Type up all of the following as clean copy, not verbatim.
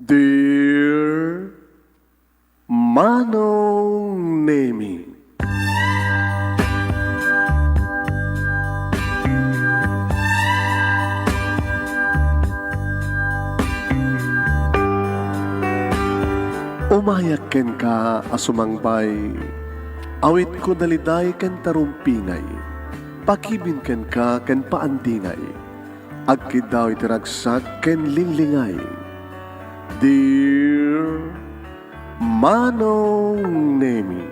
Dear Manong Nemi, umayak ken ka asumangbay, awit ko daliday ken tarumpingay, pakibin ken ka ken paandingay, agkid daw itiragsak ken linglingay. Dear Manong Nemi,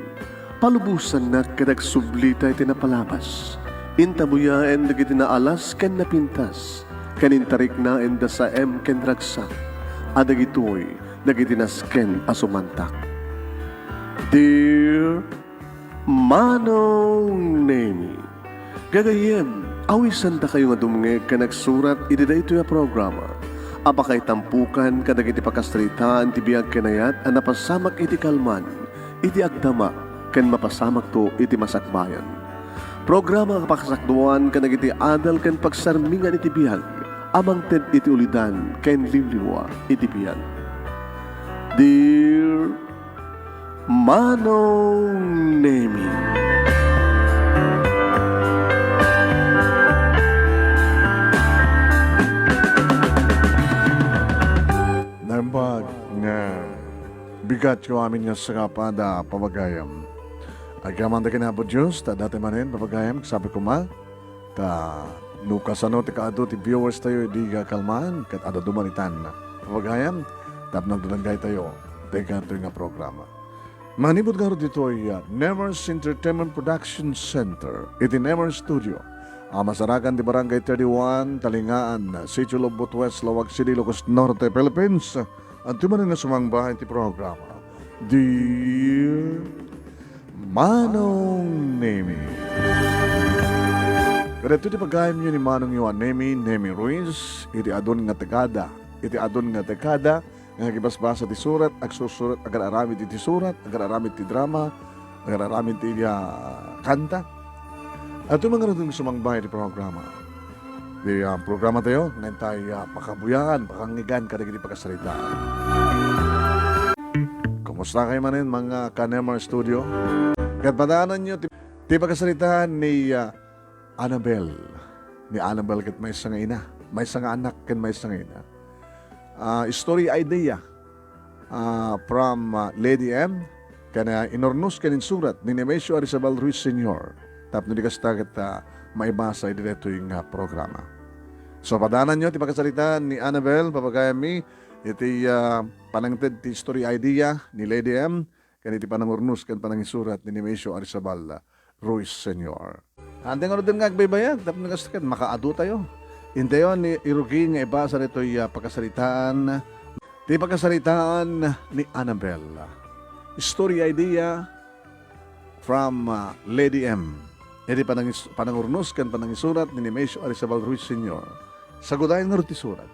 palubusan na kadagsublita iti napalabas, intabuya en dagiti naalas ken napintas, kanintarik na en sa ken ragsak, adagitoy dagiti nasken asumantak. Dear Manong Nemi, gagayem, awisan ta kayo nga dumngeg ka nagsurat iti daytoy a programa. Apakay tampukan kadag iti pakastritaan ti biag kenayat a napasamak iti kalman, iti agdama, ken mapasamak to iti masakbayan. Programa kapakasakduan kadag iti adal ken pagsarmingan iti biag, amang ted iti ulidan ken liwliwa iti biag. Dear Manong Nemi, Nambag nga bigat ko amin nga sa kapada pamagayam. Agaman da kinabot Diyos, ta dati manin pamagayam, sabi ko ma, ta nukasano ti kaado ti viewers tayo, di ka kalmaan, kat ada dumanitan na. Pamagayam, tap nagdulangay tayo, teka ito nga programa. Manibot nga rin dito ay Nemers Entertainment Production Center, iti Nemers Studio. Masarakan di Barangay 31, Talingaan, Sitio Lobot West, Lawag City, Ilocos Norte, Philippines. At tumanin nga sumangbahan ti programa. Dear Manong Nemi. Kada ito ti pagayam nyo ni Manong Yuan Nemi Ruiz, iti adon nga tekada. Iti adon nga tekada, nga kibasbasa ti surat, agsusurat, agar aramid ti surat, agar aramid ti drama, agar aramid ti kanta. At yung mga rin sumangbay di programa. Di programa tayo, ngayon tayo pakabuyan, pakangigan, kadagiti pagkasalitaan. Kumusta kayo manin mga Kanemer Studio? Kat padaanan nyo, di pagkasalitaan ni Annabel. Ni Annabel kat may isang ina. May isang anak kat may isang ina. Story idea from Lady M. Kana inornus kanin surat ni Nemesio Arizabal Ruiz Sr. Tapos di kasta kita maibasa ito yung programa. So padanan nyo, ti pagkasalita ni Annabel, papagayami, iti panangted ti story idea ni Lady M, kaniti panangurnus, kan panangisurat ni Nemesio Arizabal Ruiz Sr. Handa nga rin nga agbaybayan, tapos nagkasta makaado tayo. Hintayon ni Iruki nga ibasa nito yung pagkasalitaan, ti pagkasalitaan ni Annabel. Story idea from Lady M. Edi panangurnos kan panangisurat ni Nemesio Arizabal Ruiz Sr. Sagudayan nga rin surat.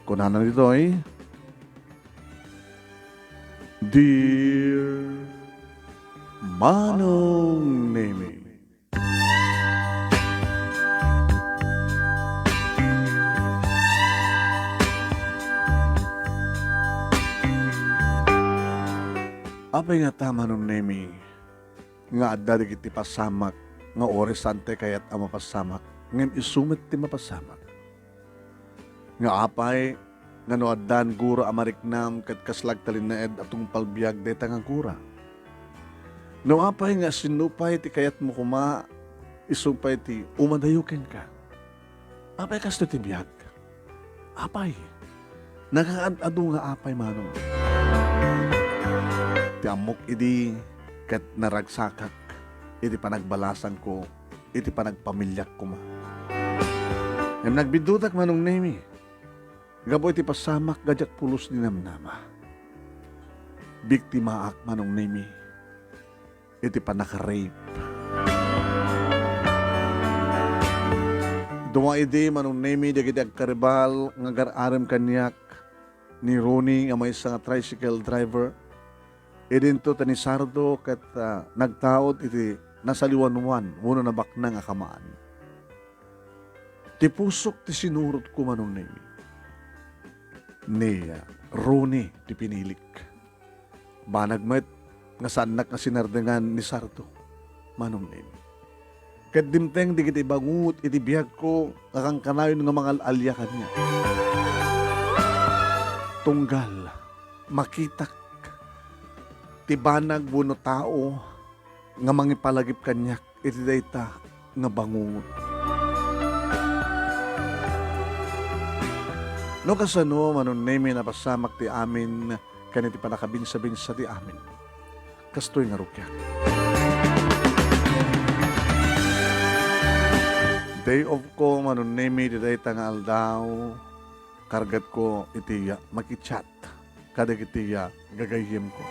Kunanan nito ay, Dear Manong Nemi, apay nga tama nung Nemi, nga adda kiti pasamak, nga oresante kayat ang mapasamak, ngayon isumit ti mapasamak. Nga apay, nga no addan guro amariknam kat kaslag talin na ed atong palbiag deta nga gura. No apay nga sinupay ti kayat mo kuma, isupay ti umadayukin ka. Apay kasto ti biag. Apay. Nakaadado nga apay manong. Ti amok idi kat naragsakak, iti panagbalasan ko, iti panagpamilyak ko ma. Em nagbidudak manong Nemi, gabo iti pasamak gadyak pulos ni namnama. Biktima ak manong Nemi, iti panakarape. Duma iti manong Nemi, dagiti agkaribal, nga gararem kanyak, ni Ronnie, nga may isang tricycle driver, idinto tani Sardo kat nagtaod iti nasaliwanwan muna na baknang akamaan. Ti pusok ti sinurot ko manong Nemi. Niya Roni ti pinilik. Banagmet nga sanak nga sinardengan ni Sarto. Manong name. Kat dimteng di kiti bangut iti biyag ko akang kanayon nga mga alya kanya. Tunggal, makitak, tibanag buno tao nga mangipalagip kanyak iti dayta nga bangungot. No kasano manon nemi na pasamak ti amin kaniti panakabinsa-binsa ti amin. Kastoy nga rukyak. Day of ko manon nemi ti dayta nga aldaw kargat ko iti makichat kada iti gagayim ko.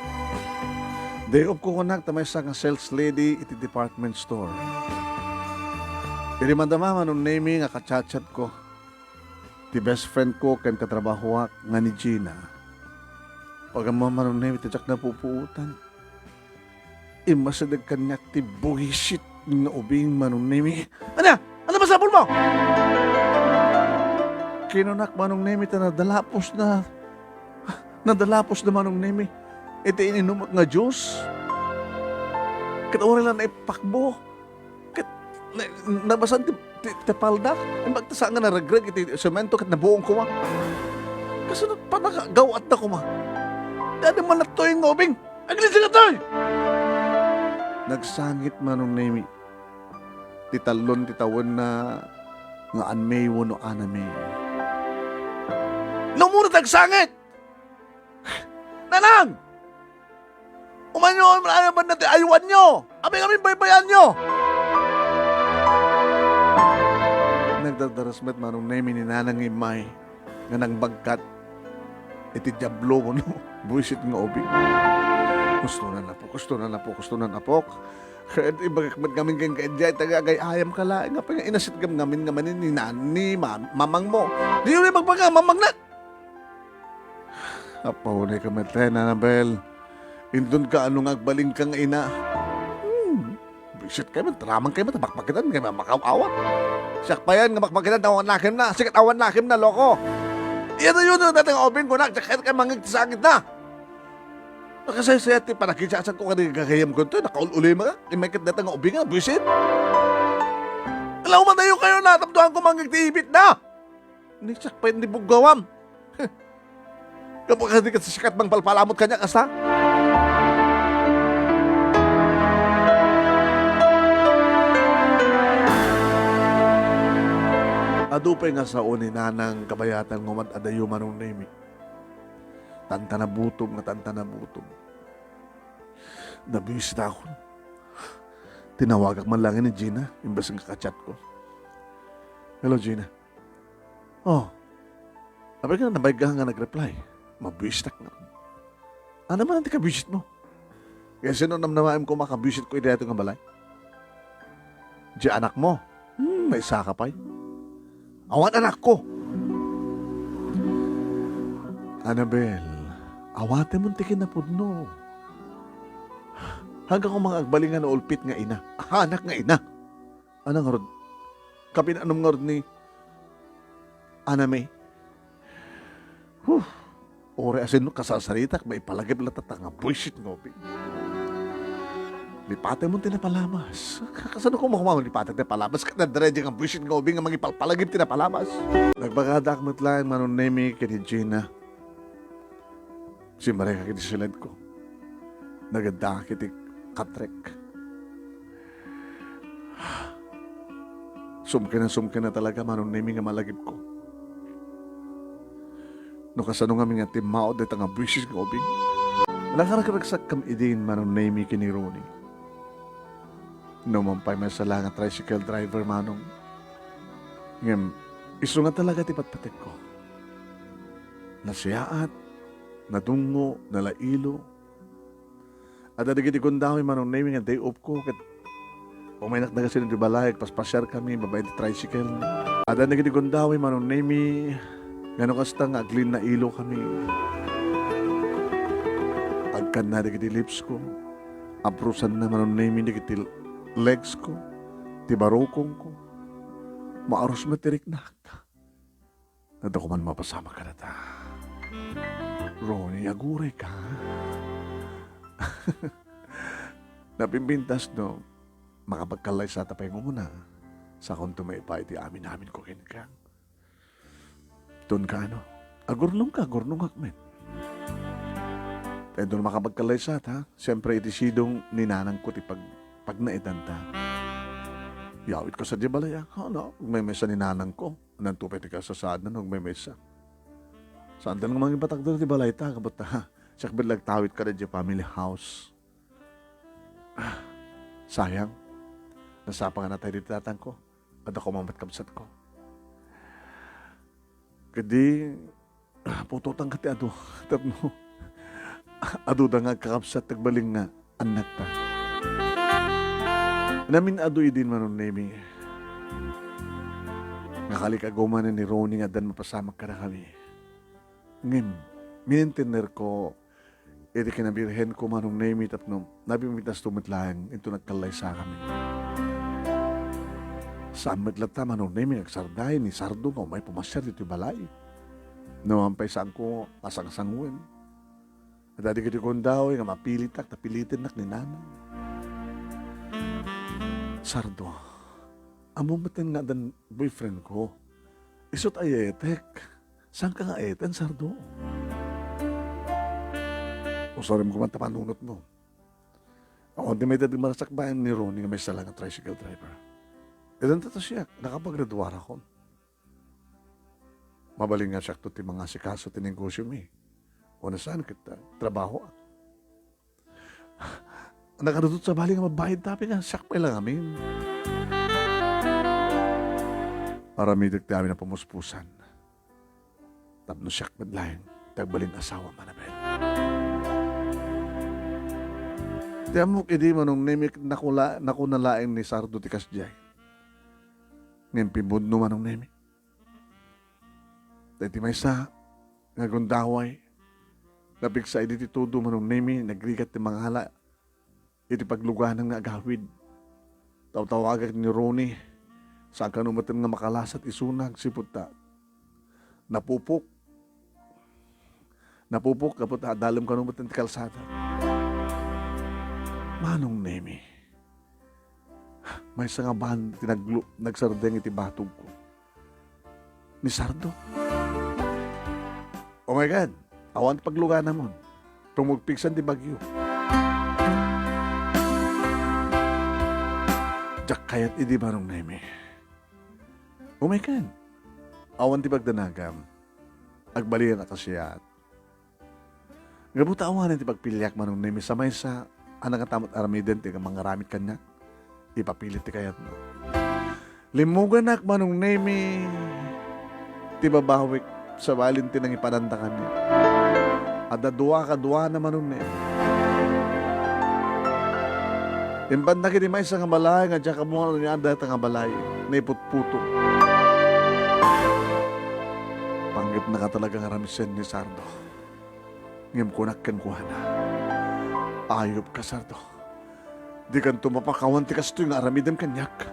Day of ko kunak tamay sa nga sales lady iti department store. Iti mandama manon nemi nga kachat-chat ko. Ti best friend ko ken katrabaho nga ni Gina. Pag manon nemi ti jak na pupuutan. Imasadag kanyak ti buhisit nga ubing manon nemi. Ano? Ano ba sabol mo? Kinunak manong nemi ta nadalapos na manong nemi. Iti ininumot nga Diyos. Kat ori lang na ipakbo. Kat nabasan ti palda. Magtasa nga naragrag iti semento kat nabuong kuma. Kasunod pa nakagawat na kuma. Dada man natoy nga ubing. Aglis nga toy! Nagsangit manong nemi. Titalon titawan na nga anmay wano anamay. Muna tagsangit! Nanang! Umanyo, ayaw ba natin ayuan nyo? Kami baybayan nyo! Nagdadarasmet manong nemi ni Nanang Imay nga nang bagkat iti diablo ko no. Buisit nga obi. Gusto na napok. Kaya ibagakmat kami kayong kaedya, tagagay ayam ka lang. Nga pa nga inasit kami namin nga manin ni Nani, mamang mo. Di yun magpaga, mamang na! Apahunay ka metren, Annabel. Indun ka anong agbaling kang ina. Bisit kayo, tramang kayo, tabakbakitan kayo, makawawa. Siyak pa yan, makbakitan, awan lakim na. Sikat awan lakim na, loko. Iyan na yun, dating obin ko na, tsaka kayo mangagtisangit na. Nakasaya-saya, panakitsasag ko kanina gagayam ko ito, nakaululi mga, imakit dating obin nga, bisit. Alam mo, matayo kayo na, tamduhan ko mangagtibit na. Nisak pa yun, di bugawam. Kapag hindi ka sa sikat bang palpalamot kanya, kasta? Adupay nga sa uni nanang kabayatan ngumad adayo manong nemi. Tanta na butom. Nabisit ako. Tinawagak man lang ni Gina, imbas nga kachat ko. Hello, Gina. Oh, abay ka na nabayag ka nga nag-reply. Mabistak na. Ano man ang tikabisit mo? Kaya sino namnamaim ko makabisit ko ito nga balay? Di anak mo. May sakapay. Awan anak ko. Annabel, awate mong tikin na pudno. Hanggang kung mga agbalingan na ulpit nga ina. Anak nga ina. Anong nga rod? Kapinanong nga rod ni Aname. Ore asin no kasasaritak, may palagip latata nga bullshit ngopi. Lipate mo tinapalamas. Kasano ko makumamang lipate tinapalamas? Kadadredya nga bullshit ngopi nga magipalpalagip tinapalamas. Nagbagadaakmat lang manon nemi kini Gina. Si Maria kini silad ko. Naganda kiti katrek. Sumkin na talaga manon nemi nga malagip ko. No kasano nga mga timao dito nga buwisis nga obing. Nakakaragsak kam idin manon nemi kini Roni. No mampay may sala nga tricycle driver manong. Ngem, iso nga talaga ti patpatek ko. Nasiyaat, nadungo, nalailo. At adigiti kundawi manong nemi nga day off ko. Kat pumaynak na kasi ng dibalayag, paspasyar kami, babay ti tricycle. At adigiti kundawi manong nemi gano'n kasta nga aglin na ilo kami. Agkan na di lips ko. Aprusan na manon nami di legs ko. Ti barokong ko. Maaros matirik na. Nada ko man mapasama ka na ta. Ronnie, aguray ka. Napimpintas no, makapagkalay sa tapay mo muna. Sa kung tumaypay, ti amin ko ka. Doon ka ano, agurnong akmen. Kaya doon makapagkalay sa ta, siyempre iti sidong ninanang ko ti pag naitanta. Yawit ko sa di balaya, ano, may mesa ninanang ko. Nantupay ti ka sa saan na, may mesa. Saan ka ng mga ibatag doon di balay ta, kabot ta, siyak bilag tawid ka na di family house. Sayang, nasapa nga na tayo dito tatang ko, at ako mamatkamsat ko. Kadi, putotang kati ado, tapno, ado da nga kakapsat, tagbaling nga, anak ta. Namin ado idin manon nemi. Nakalik agumanan ni Ronnie nga dan mapasamak ka na kami. Ngem, minintiner ko, iti kinabirhen ko manong nemi tapno, nabimitas tumitlahan, ito nagkalay sa kami. Saan maglata manong nemi, nagsarday ni Sardo nga, may pumasyar dito balay. Nawampay saan ko, asang-asangwin. At dati kiti kondaw, nga mapilitak, napilitin nak ni nanay. Sardo, amo matin nga dan boyfriend ko. Isot ayetek. Saan ka nga eten, Sardo? O sorry mo kumanta panunot mo. Ako, di may dadi marasakbayan ni Ronnie nga may salang tricycle driver. Ilan tato siya, nakapag-graduar ako. Mabaling nga siya to ti mga sikaso ti negosyo mi. O nasaan kita, trabaho. Nakadudot sa bali nga mabayad tapi nga, siyak pa lang amin. Para midig ti amin na pumuspusan. Tapno siyak madlayan, tagbalin asawa manabel. Tiyamok idi manong nemik nakunalaing ni Sardo ti Kasjay. Ngayon pimudno manong nemik. Dahil ti may sa, nga gundaway, napigsa iti todo manong nemi, nagrigat ti mga hala, iti pagluganan nga agawid. Taw-tawagan ni Ronnie, saan ka numatin nga makalasat isunag, siputa. Napupok, kapot dalam ka numatin ti kalsada. Manong nemi, may sa nga bahan nagsardeng iti batog ko. Ni Sardo. Oh my God, awan pagluga namon. Tumugpiksan di bagyo. Jak kayat idi manong nemi. Oh my God, awan di pagdanagam. Agbalian na kasiyat. Ngabuta awan ti pagpilyak manong nemi sa may sa anang atamot aramiden ti mga ramit kanya. Ipapilit ti kayat mo. Limuganak manong nemi ti babawik sa Valentin ang ipanandakan niya. At duwa naman nun niya. Impan na kini may isang balay, nga dyan kamungan niya ang datang balay, na iputputo. Panggip na ka talagang ramisen ni Sardo. Ngim kunak kan kuhana. Ayop ka, Sardo. Di kan tumapakawan ti kasto yung aramidem kanyak.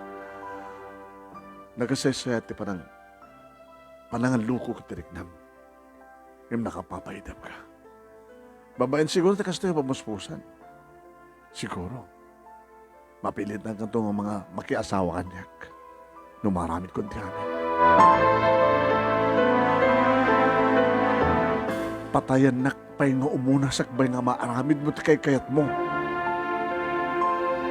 Nagasayasaya ti panangan luko ka tiriknam. Ngim nakapapaidap ka. Babayan siguro ti kasto yung pamuspusan. Siguro. Mapilit na kanto ng mga makiasawa kanyak. Numaramit ko ti amin. Patayan nakpay nga umuna sakbay nga maaramid mo ti kayat mo.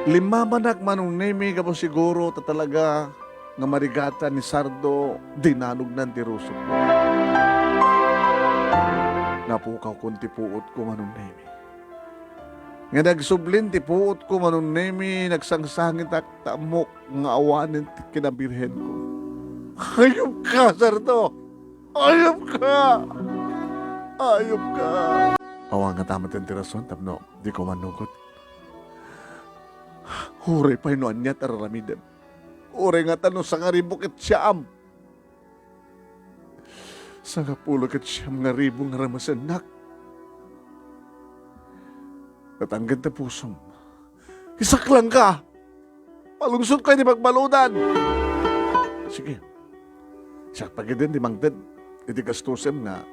Lima manak manong nemi ka po siguro ta talaga nga marigata ni Sardo dinanog ng tiruso. Napukaw kung tipuot ko manong nemi. Nga nagsublin tipuot ko manong nemi, nagsangsangit at tamok nga awanin kinabirhen ko. Ayop ka, Sardo! Ayop ka! Ayop ka! Awa nga tamat yung tirason, tapno, di ko manugot. Huray pa inuan niya tararamidem. Huray nga tanong sa nga ribok at siyam. Sa nga pulog at siyam nga ribong nga ramasanak. At ang ganda pusom. Isak lang ka! Palungsod ka, di magbaludan! Sige. Siya pagidin, di mangdad. Iti gastusem nga.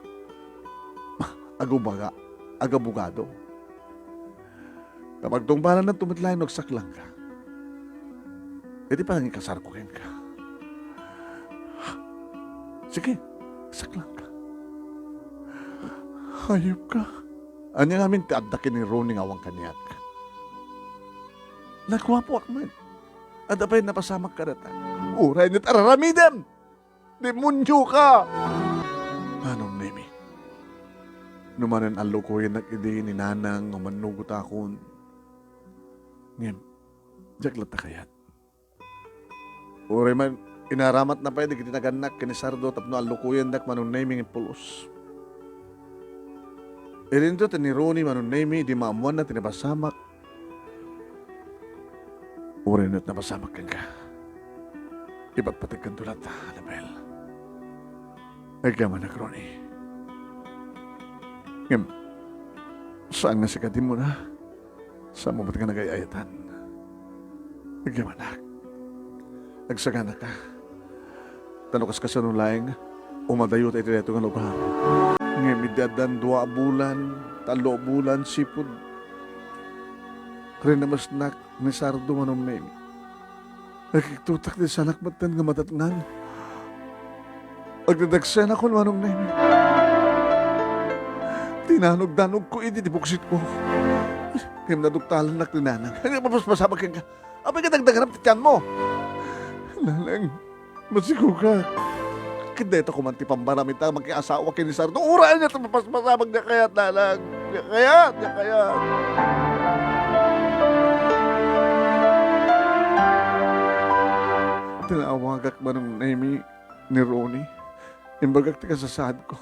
agubaga, agabugado. Kapag tungpalan na tumitlayan, nagsaklang ka. E di parang ikasar ko rin ka. Sige, saklang ka. Hayop ka. Anya namin tiadakin ni Ronnie awang kanyak. Nagwapo akman. At apay napasamak ka data. Uray niya tararamidam! Demonyo ka! Anong nemi? Numanan alo ko yung nag-ide ni Nanang o manugot akon. Ngem, jaklat na kayat. Uray man, inaramat na pa yun, di naganak kinisardo, tapno alo ko yung dak manong naming pulos. Irinto ni Ronnie manong nami, di maamuan na tinapasamak. Uray na't napasamak kang ka. Iba't patig kang tulat, Annabel. Nagkaman na, Ronnie. Ngem, saan nga sikatin mo na? Saan mo ba't ka nagayayatan? Nagkaman na. Nagsagana ka. Tanukas ka sa nulaing, umadayo tayo dito ng lugar. Ngem, idadan 2 bulan, 3 bulan, sipod. Kaya namas nak, ni Sardo manong name. Nagkiktutak din sa nakmatan nga matatngan. Agdadagsan ako manong name. Tinanog-danog ko, hindi dibuksit ko. Kaya naduktalan na klinanang. Kaya mapasmasabag ka. Abay ka dagdagan ang tityan mo. Lalang, masigo ka. Kaya ito kumanti pambaramit na magkiasawa kay ni Sardo. Uraan niya ito mapasmasabag niya kaya, lalang. Kaya. Tinawagak ba ng name ni Ronnie? Imbagak ti kasasad ko.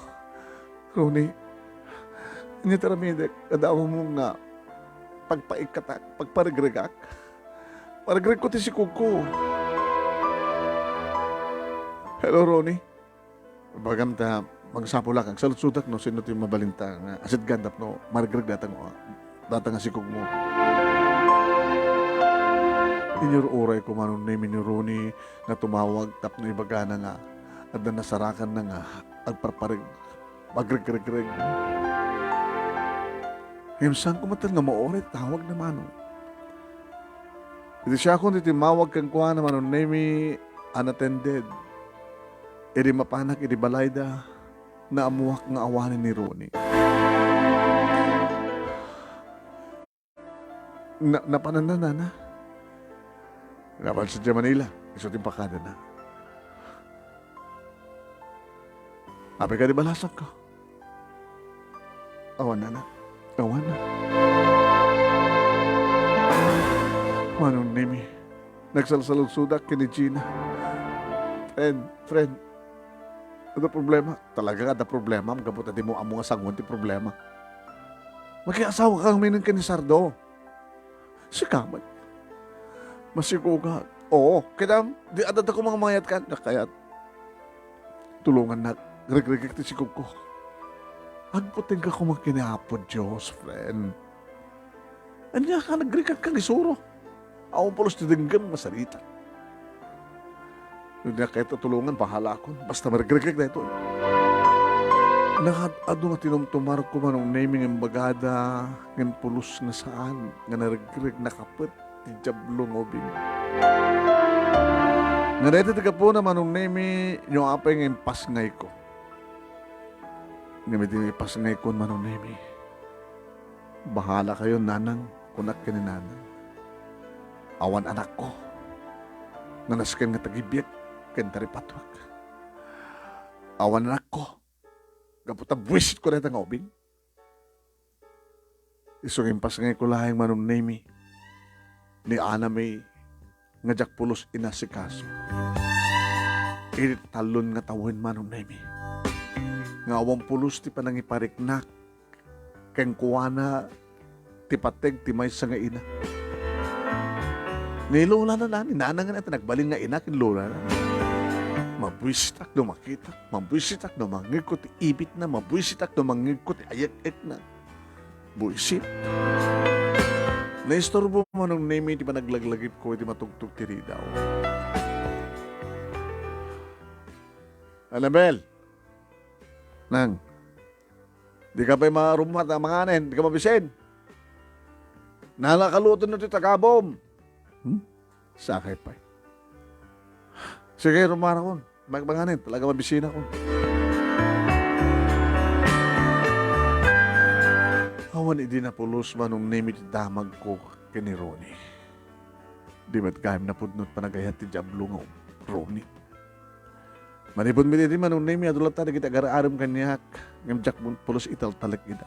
Ronnie, hindi taramidek, kadawa mo nga pagpaikatak, pagparigregak. Parigreg ko ti si Kuko. Hello, Ronnie. Bagam ta, magsapula kang salut-sudak no, sino ti mabalinta nga asit gandap no, marigreg datang nga si Kuko mo. Inyur oray ko manong name ni Ronnie na tumawag tap na ibaga na nga at na nasarakan na nga agparparig magreg-reg-reg. Himsang kumatal nga maoray tawag na manong. Iti siya kung titimawag kang kuha na manong name unattended. Iri mapanak iri balayda na amuwak nga awanin ni Ronnie. Napananda na. Napan sa Manila, isutin pakada na. Ape ka di balasak ko? Awan na. Manong nimi, nagsalsalog sudak kini Gina. Friend, ada problema. Talaga ada problema, magabot na di mo amo nga sangon ti problema. Magkiasawa kang minang kini Sardo. Sikaman. Masigugat. Oo, kaya di adat ako mga mayat ka. Kaya tulungan na. Greg-greg ti sigog ko. Agputin ka kung magkinapod, Diyos, friend. Anya ka, nag-greg kang isuro. Ako polos ti dinggam, masalita. Yun na kahit tulungan, bahala ako. Basta mag-greg na ito. Nakadado nga tinumtumar ko manong naming ang bagada ng pulos na saan. Nga nag-greg nakapit. Ti Diablo ngobing. Narete taga po naman nung nemi yung apay ng pasngay ko. Ngamitin yung pasngay ko manong nemi. Bahala kayo nanang kunak ka ni nanang. Awan anak ko. Nanaskan nga tagibiyag kentari patwag. Awan anak ko. Gaputa buwisit ko na itang ngobing. Isungin pasngay ko lahing manong nemi. Ni Ana May nga jakpulos inasikaso. Init talon nga tawin manong nemi. Nga awang pulos ti panangipariknak. Keng kuwana ti pateg ti may sa nga ina. Ni lola na nani, nanang nga nagbalin nga ina kin lola na. Mabwisitak no makitak, mabwisitak no mangikot ti ibit na, mabwisitak no mangikot ti ayak-ek na. Buisit. Naistorbo mo nung name di ba naglaglagip ko, di matugtog tiri daw. Annabel! Nang, Di ka pa marumat ang mga anin, di ka mabisin. Nalakaluto na ito tagabom. Sakay pa. Sige, rumara ko. Magbanganin, talaga mabisin ako. Awan hindi na pulos man nung name iti damag ko kini Ronnie. Di ba't kahit napudnot pa nagayat ti Diablo nga Ronnie. Manipod mi di man nung name adulat ta kita gara-aram kanyak ngamjak pulos ital talak kita.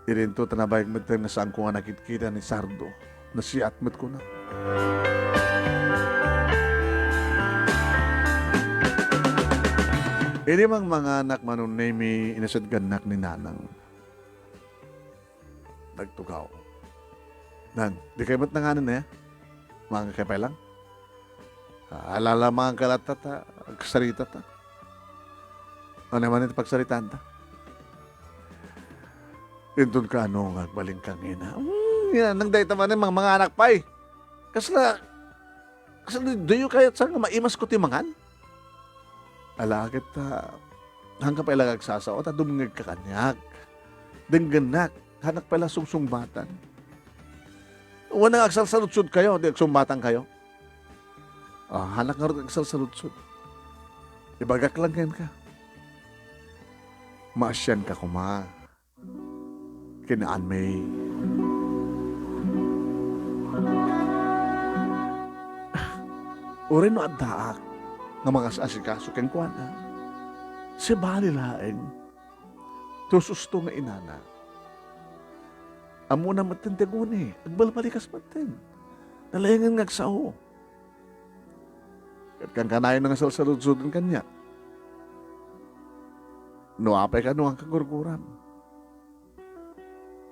Irinto tanabayag mo tayo na saan ko nga nakikita ni Sardo na siatmet ko na. Ini mang mga anak manong name inasad ganak ni Nanang. Nagtugaw. Nang, di kayo ba't nanganan na ya? Mga kakapay lang? Alala mga kalata ta, agsarita ta. Ano naman ito pagsaritaan ta? Intun ka ano, ngagbaling kang ina. Yan, nang dahita man mga anak pa'y. Kasla doyo kayo saan nga maimas ko timangan? Alakit ta, hanggang pa ilang agsasaw, ta dumingag ka kanyak. Dengganak, hanak pala sungsungbatan. Wanang agsalsalutsud kayo, di agsumbatan kayo. Hanak nga rin agsalsalutsud. Ibagak lang yan ka. Maasyan ka kuma. Kinaan may. Uri no addaak nga mga asikaso keng kuana. Si bali laeng. Tususto nga inana. Amo na matindagon eh. Agbalbalikas matin. Nalayangan ngagsao. At kang kanayon nga salsaludsudin kanya. No apay ka no ang kagurguram.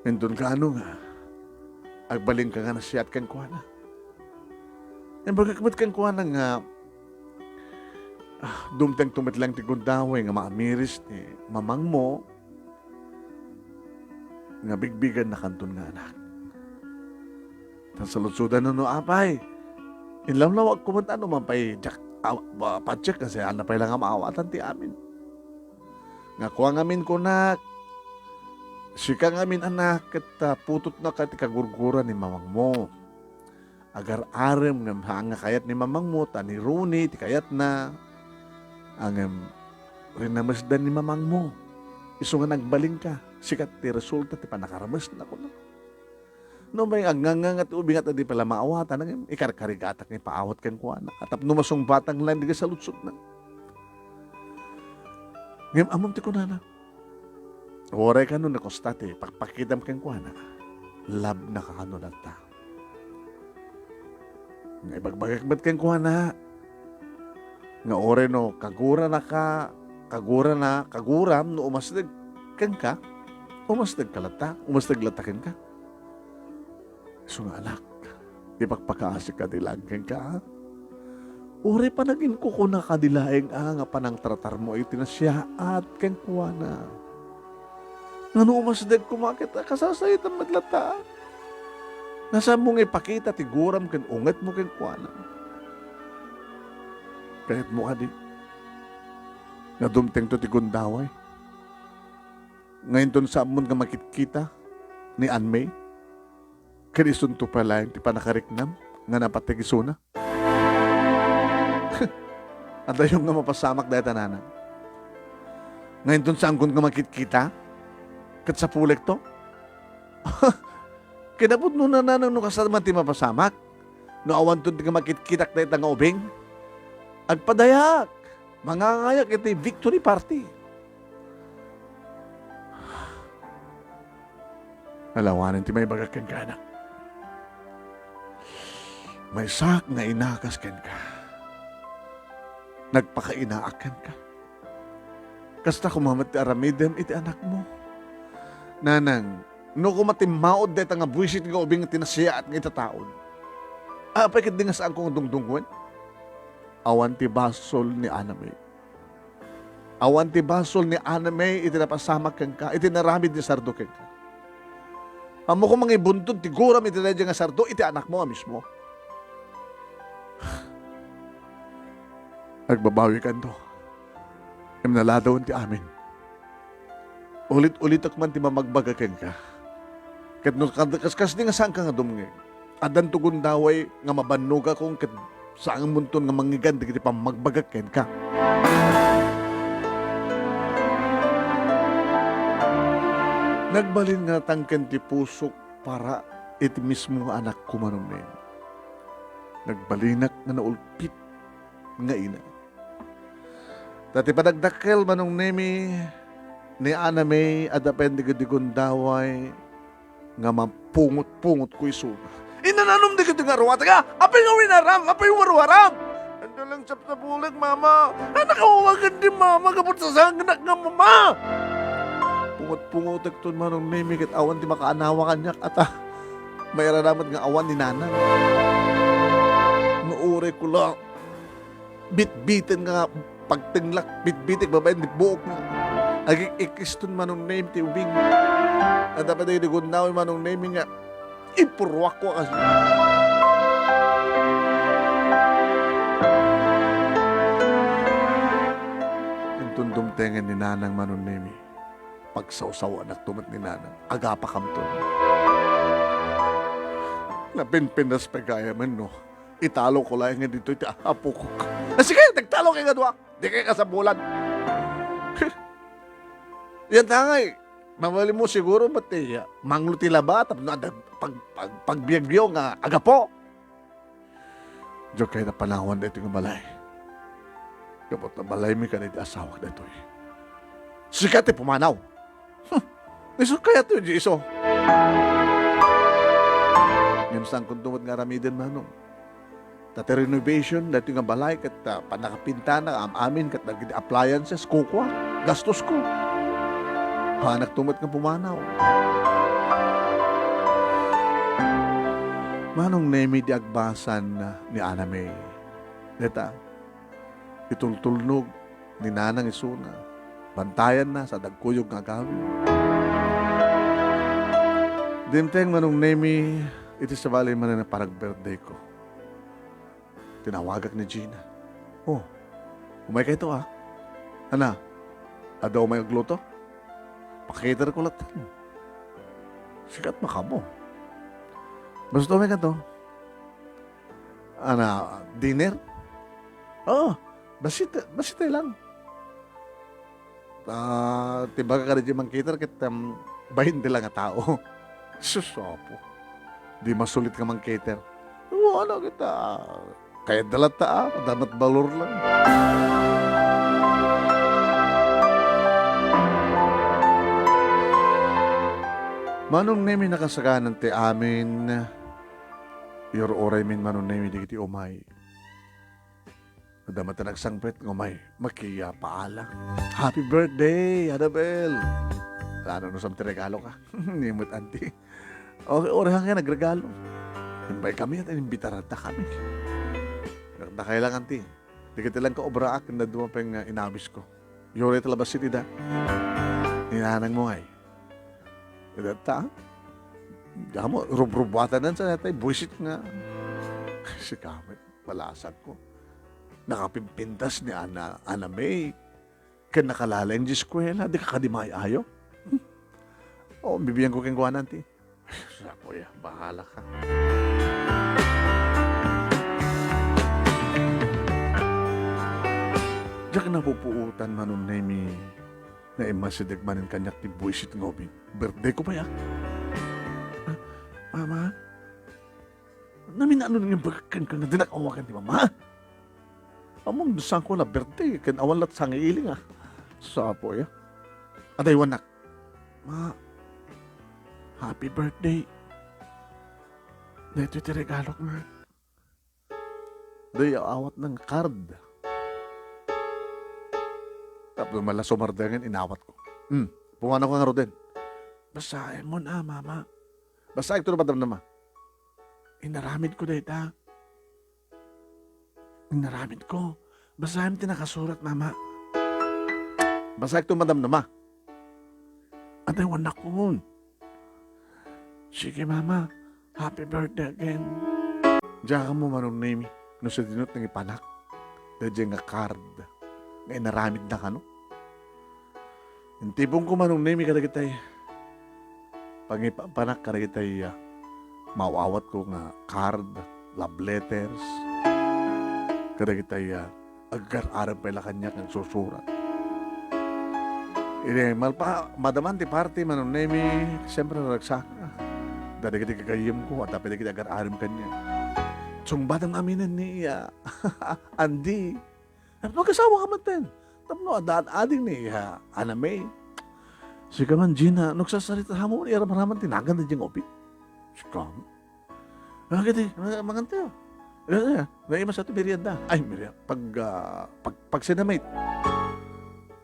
Nandun ka ano nga. Agbaling ka nga na siyat kang kuana. Yan bagakamat kang kuana nga dumtang tumitlang ti gundaway nga maamiris ni mamang mo nga bigbigan na kanton nga anak. Tansalutsudan no apay. Inlamlawag kumanta no mampay pacheck kasi ana pay lang nga maawatan ti amin. Nga kuha ngamin kunak. Sika ngamin anak kat putot na ka ti kagurguran ni mamang mo. Agar arem nga kayat ni mamang mo ta ni Rooney ti kayat na ang rinamasdan ni mamang mo. Iso nga nagbaling ka. Sikat ti resulta ti panakaramas na ko na. No may agngangang at ubing at di pala maawatan ang ikarkarigatak ni paawat kang kuana. At numasong batang lang di ka sa lutsot na. Ngayon amom ti kunana. Oray ka nun na kostate. Pagpakitam kang kuana. Lab na kakano na ta. Nga ibagbagakbat kang kuana. Nga oray no kagura na kaguram no umasdag kang ka. Umasdag kalata. Umasdag latakin ka. So nga anak, ipagpakaasik ka dilagin ka. Uri pa naging kukuna ka dilaeng nga panang tratar mo ay tinasyaat kang kuwana. Nga no umasdag kumakit kasasayit ang madlata. Nasa mong ipakita tiguram kan ungat mo kang kuwana. Kahit mo adi, nga dumteng to tigundaway. Ngayon ton sa amon nga makitkita ni Anmay, kanisun to pala yung ti panakariknam nga napatigisuna. At yung nga mapasamak dahil tanana. Ngayon dun saan kung nga makikita, kat sa pulik to, kinapot no na nanang no kasama ti mapasamak, no awan dun ti nga makikita dahil nga ubing, agpadayak, mangangayak iti victory party. Alawanan ti may bagak kang kanak. May sak na inakas ken ka. Nagpakainaakan ka. Kasta kumamat ti aramidem iti anak mo. Nanang, no kumatimaod deta nga buwisit nga ubing tinasya at nga itataon. Apay kit di nga saan kong dungdungwen? Awan ti basol ni Anamay. Awan ti basol ni Anamay iti napasamak kang ka, iti naramid ni Sardo kang ka. Amo ko mga ibuntod, tiguram iti na nga Sardo, iti anak mo mismo. Nagbabawi ka to. Naladawan ti amin. Ulit-ulit ak man ti mamagbagaken ka. Ket no kaskas di nga saan ka nga dumngeg. Adan tugon daway nga mabannog akong ket saan munton nga mangigan di pa magbagaken ka. Nagbalin nga tangken ti pusok para iti mismo anak ko manunin. Nagbalinak nga naulpit nga ina. Dati padagdakkel manong nemi ni Aname adapen di gundaway nga mapungot-pungot ko iso. Inananom di nga ruwata ka, apay nga winaram, apay warwaram. Ando lang sap sa bulag, mama. Nakawawagan di mama, kapot sa sanganak nga mama. Pungot-pungot ton manong nemi kat awan di makaanawa kanyak ata. May raramat nga awan ni nanang. Maure ko lang. Bit-bitin nga pagtinglak, bit-bitik babae di buok nga. Agik-ikiston manong name ti ubing. At dapat ay digundaw manong name nga. Ipurwak ko kasi. Ang tundumtengan ni nanang manong name. Pagsawsawa anak tumat ni nanang. Agapa kamton. Napinpinas pa kaya man no. Italo ko lang nga dito iti apo ko. Sige, nagtalo kayo nga doa. Di kayo kasabulan. Yan tangay. Mamali mo siguro mati mangluti laba tapos na pagbiyagbiyo nga agapo. Diyo kayo na panahon dito nga balay. Kapot na balay mi ka na iti asawa na ito eh. Sikat eh pumanaw. Iso kaya ito yung iso. Minsan kung tumot nga ramiden manong. Dati renovation, dati nga balay, kat panakapintana, amin, kat appliances, kukwa, gastos ko. Panak tumot nga pumanaw. Manong nemi di agbasan ni Aname. Neta, itultulnog ni nanang isuna. Bantayan na sa dagkuyog nga gawin. Dimteng manong nemi, iti sa balay man na parang birthday ko. Tinawagak ni Gina. Oh, umay kayo ito ah. Ana, ada umay agluto? Pakiter ko lang. Sikat makamo. Basta umay ka to. Ana, dinner? Oo, basita lang. Tibaga ka rin yung mangkitar kit bahin nila nga tao. Susopo. Di masulit ka mangkitar. Oo, ano kita... Kaya dalata dapat balor lang. Manong nemi nakasaganan ti amin, yor oray min manong nemi di kiti umay. Nadamat na nagsangpet ng umay, makiya paala. Happy birthday, Annabel! Ano no samti regalo ka? Nimot auntie. Okay, oray nga nagregalo. Imbay kami at inimbitarata kami. Nakailangan ti. Di kita lang ka-obraak na dumapeng inabis ko. Yore talabas si tida. Ninanang mo ngay. Data, mo, rubrubatan nan sa natay. Buisit nga. Si kamit, palasag ko. Nakapimpintas ni Ana May. Kaya nakalala yung eskwela. Di ka kadimay ayo. O, bibigyan ko keng kuhanan ti. Sapo ya, bahala ka. Diyak napupuutan manong nemi na imasidig manin kanyak ti buisit ngobi. Birthday ko pa ya. Mama, namin ano nang bagakan ka na dinakawakan ti mama. Among dusan ko na birthday, kan awan lat sang iiling ah. Sapo ya. Aday wanak. Ma, happy birthday. Dito ti regalo nga. Day awat ng card. Tapos mala sumardangan, inawat ko. Pumanaw ko nga ro din. Basahin mo na, mama. Basahin ito na ba naman? Inaramid ko dahil ta. Inaramid ko. Basahin tinakasurat, mama. Basahin ito, madam naman. At ay wanak ko. Sige, mama. Happy birthday again. Diyan ka mo manong name. No sa dinot ng ipanak. Dahil nga card. Nga inaramid na ka, no? Yung tipong ko manong name kada kitay. Pangipapanak kada kitay mawawat ko nga card, love letters. Kada kitay agar-arang pala kanya ng susurat. Madaman ti party manong name, siyempre nagsaka. Dada kita kagayim ko at tapos kita agar-arang kanya. Sumbatang aminan ni Andy. Magkasawa ka man din. Tapno, adaan-ading ni Ana May. Sige man, Gina, nagsasalita mo, iram-raman, tinagan na diyang opit. Sikam. Kaya, magante yun. May ima sa ito, merienda. Ay, merienda. Pag sinamate,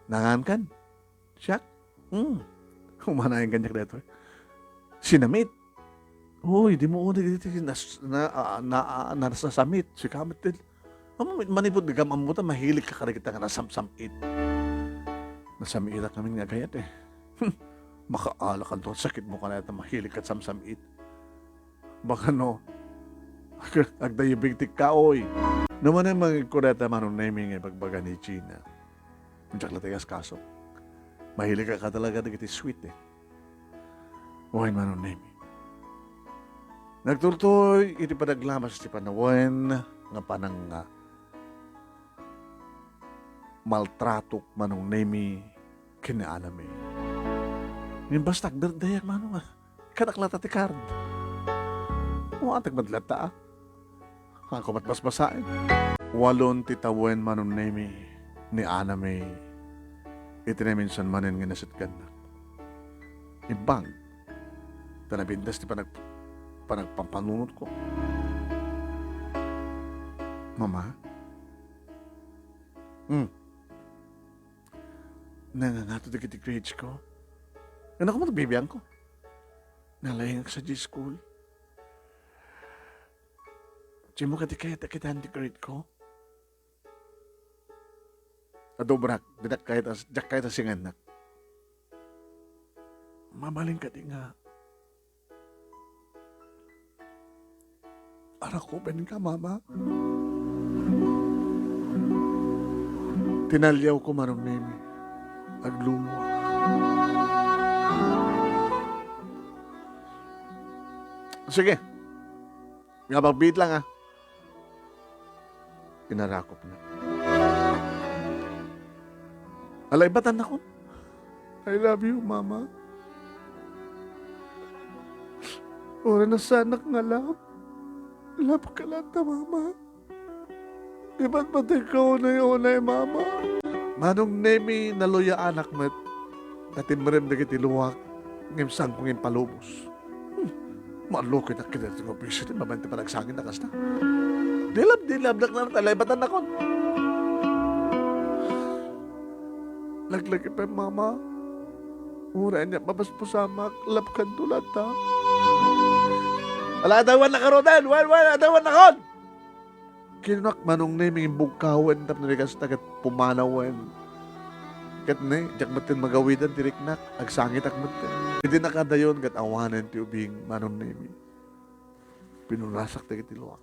nangan kan. Siyak. Humanayin kanyak dito. Sinamate. Uy, di mo ulit dito nasasamit. Sikamit din. Manipod ka mamuta, mahilig ka kada kita nga nasamsamit. Nasamita kami nga gayat eh. Makaala ka doon, sakit mo ka na ito, mahilig ka samsamit. Baka no, agdayibig ka, oy. Naman ang mga kureta manong naming ay pagbaga ni Gina. Diyak lang tayo kaso. Mahilig ka talaga na kiti sweet eh. Uy, manong naming. Nagturtoy, iti padaglamas ti panawen, nga panang maltratok manong nemi kinaanami. Yung basta agdardayak manong kanaklata ti card. O atag madlata ako matbasbasain. Walon titawen manong nemi ni anami itinaminsan manen nga nasitkan na. Ibang tanabindas ti panagpampanunod ko. Mama? Nangangato na kiti grades ko. Ano ko magbibiyang ko? Nalayang sa G-school. Di mo kati kaya kita ang grade ko? Adobrak, dinak kahit asingan na. Mamaling ka di nga. Arak ko, ben ka, mama. Tinalyaw ko manong nemi. Aglumo. Sige. Nga pagbit lang Pinarakop na. Alay, batan ako. I love you, mama. Ora na sanak nga love. Love ka lang ta, mama. Di ba't patay ka unay-unay, mama? Manong nemi naluya anak met, natimrem na kitiluwak, ngimsang kong impalubos. Malukit na kinatong opisyon, mabante pa nagsangin na kasta. Dilab na talay, batan ako. Laglagi pa, mama. Ura niya, mabaspusamak, lapkan tulad ta. Wala adawan na karodan, wala adawan na kon! Kinunak manong naming bugkawan tap na rikas tagat pumanawan. Kat na, jak matin magawidan tiriknak, agsangit ak matin. Hindi nakadayon kat awanan ti ubing manong naming. Pinurasak tagat tiluwak.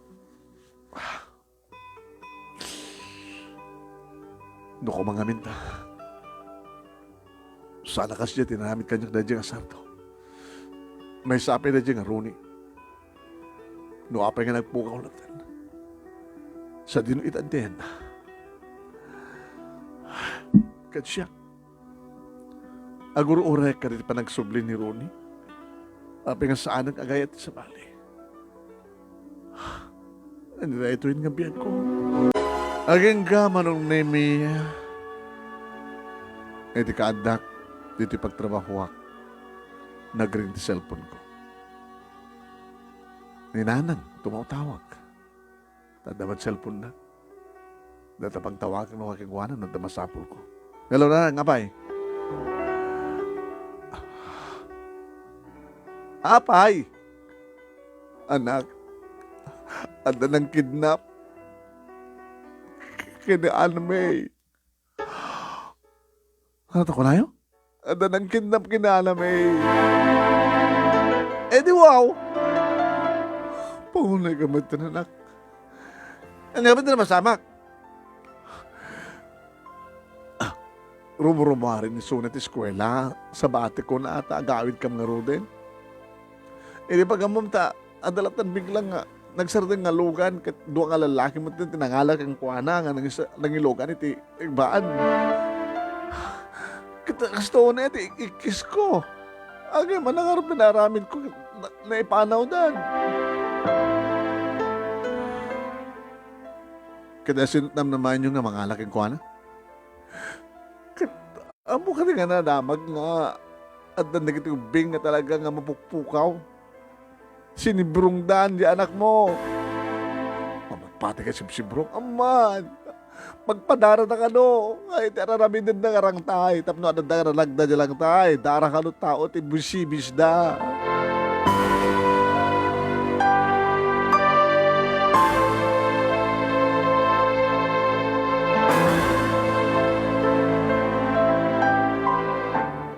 No ko mga minta. Sana kasi dyan, tinamit kanyak na dyan asarto. May sapi na dyan aruni. No apay nga nagpukaw na tan. Sa dinuitan din. Kat siya. Aguro orek ka rin pa nagsubli ni Ronnie. Apay nga saan nag-agayat sa bali. Ano na ito yung gabihan ko. Aging gamanong nemi. Eh di kaadak. Dito pagtrabaho ako. Nag-ring di cellphone ko. Ninanang, tumawag. Tadaman cellphone na. Data pagtawagan ng aking wanan, nagdamasapol ko. Hello na, ngapay. Apay! Anak, ada ng kidnap. Kinaan May. Ano ko na yun? Ada ng kidnap kinaan May. Eh di wow! Paunay ka matananak. Ano ba na masamak? Rumurumari ni sunat eskwela, sa bate ko na ata, agawid kam nga ruden. Hindi pa gamom ta, adalatan biglang nga, nagsardeng nga lugan, kat duwa nga lalaki mo tinangalak ang kuwana nga nangilugan iti igbaan. Kita gusto na iti ikis ko. Agay man nangarap na naramin ko na ipanaw dan. Kada sinutnam naman yung nga mangalak ang kuwana. Amo ka nga nadamag nga at nagitubing nga talaga nga mapukpukaw. Sinibrong dan di anak mo. Pati ka sibsibrong. Aman, magpadara na ka no. Ay, tararamin din na karang tay. Tapno at nadaralagda niya lang tay. Dara ka no tao, tibusibis da.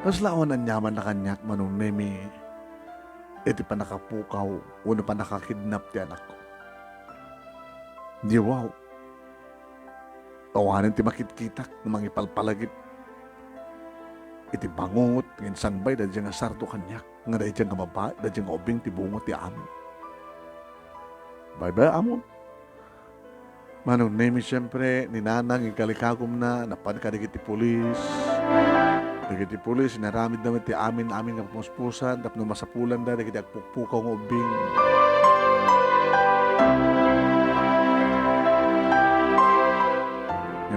Tapos laon ang yaman na kanyak manong nemi. Iti pa nakapukaw, uno pa nakakidnap ti anak ko. Di wow. Tawanan ti makitkitak ng mga ipalpalagip. Iti bangot, ngin sangbay, dadya nga sarto kanyak. Nga dadya nga maba, dadya nga ubing ti bungot ti amo. Bye-bye, amo. Manong nemi siyempre, ninanang ikalikagom na, napankadigit ti pulis. Nagiti pulis, sinaramid naman ti amin nga pumuspusan, tapno masapulan da, nagiti agpukpukaw ng ubing.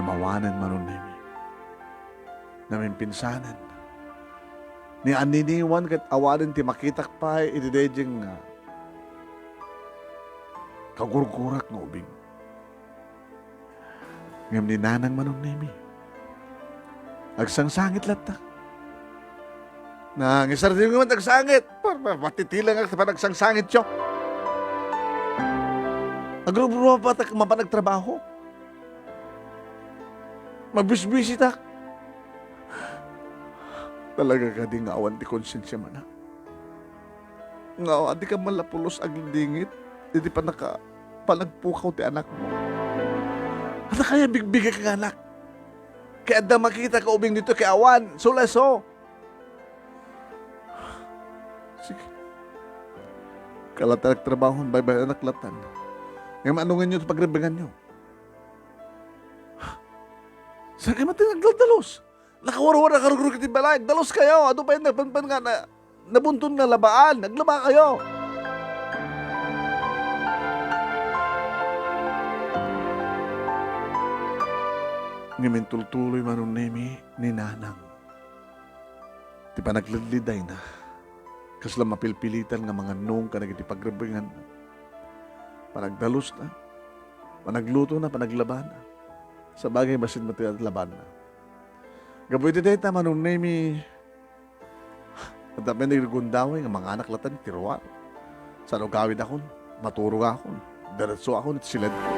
Mawanan manon nemi. Namin pinsanan. Ni aniniwan kat awanan ti makitak pa, ididejeng kagurgurak ng ubing. Ngam ni nanang manon nemi. Agsangsangit latak. Nangisar din naman agsangit. Matitilang ang panagsangit siya. Agrubro mapanagtrabaho. Magbisbisi tak. Talaga ka di nga awan ti konsensya man ha. Nga di ka malapulos agdingit. Di pa panagpukaw ti anak mo. Ano kaya bigbigay ka anak? Kaya da makita ka ubing dito kay awan. Sulaso. Sige. Kalatan nagtrabahon, bye-bye anak latan. Ngayon anungan nyo at pagribingan nyo. Saan kayo matinagdalos? Nakawarwara karugurug iti balay. Dalos kayo. Ano pa yun? Nagpanpan nga na nabuntun nga labaan. Naglaba kayo. Ngayon tultuloy manong nemi ni nanang. Di pa nagladliday na. Kasla mapilpilitan nga mga nung ka nagiti pagribingan. Panagdalos na. Panagluto na, panaglaban na. Sa bagay basin mati at laban na. Gaboy di dahita manong nemi. At dami nagregundaway nga mga anak latan tiruan. Sa gawid akon, maturog akon. Daratso akon at silad ko.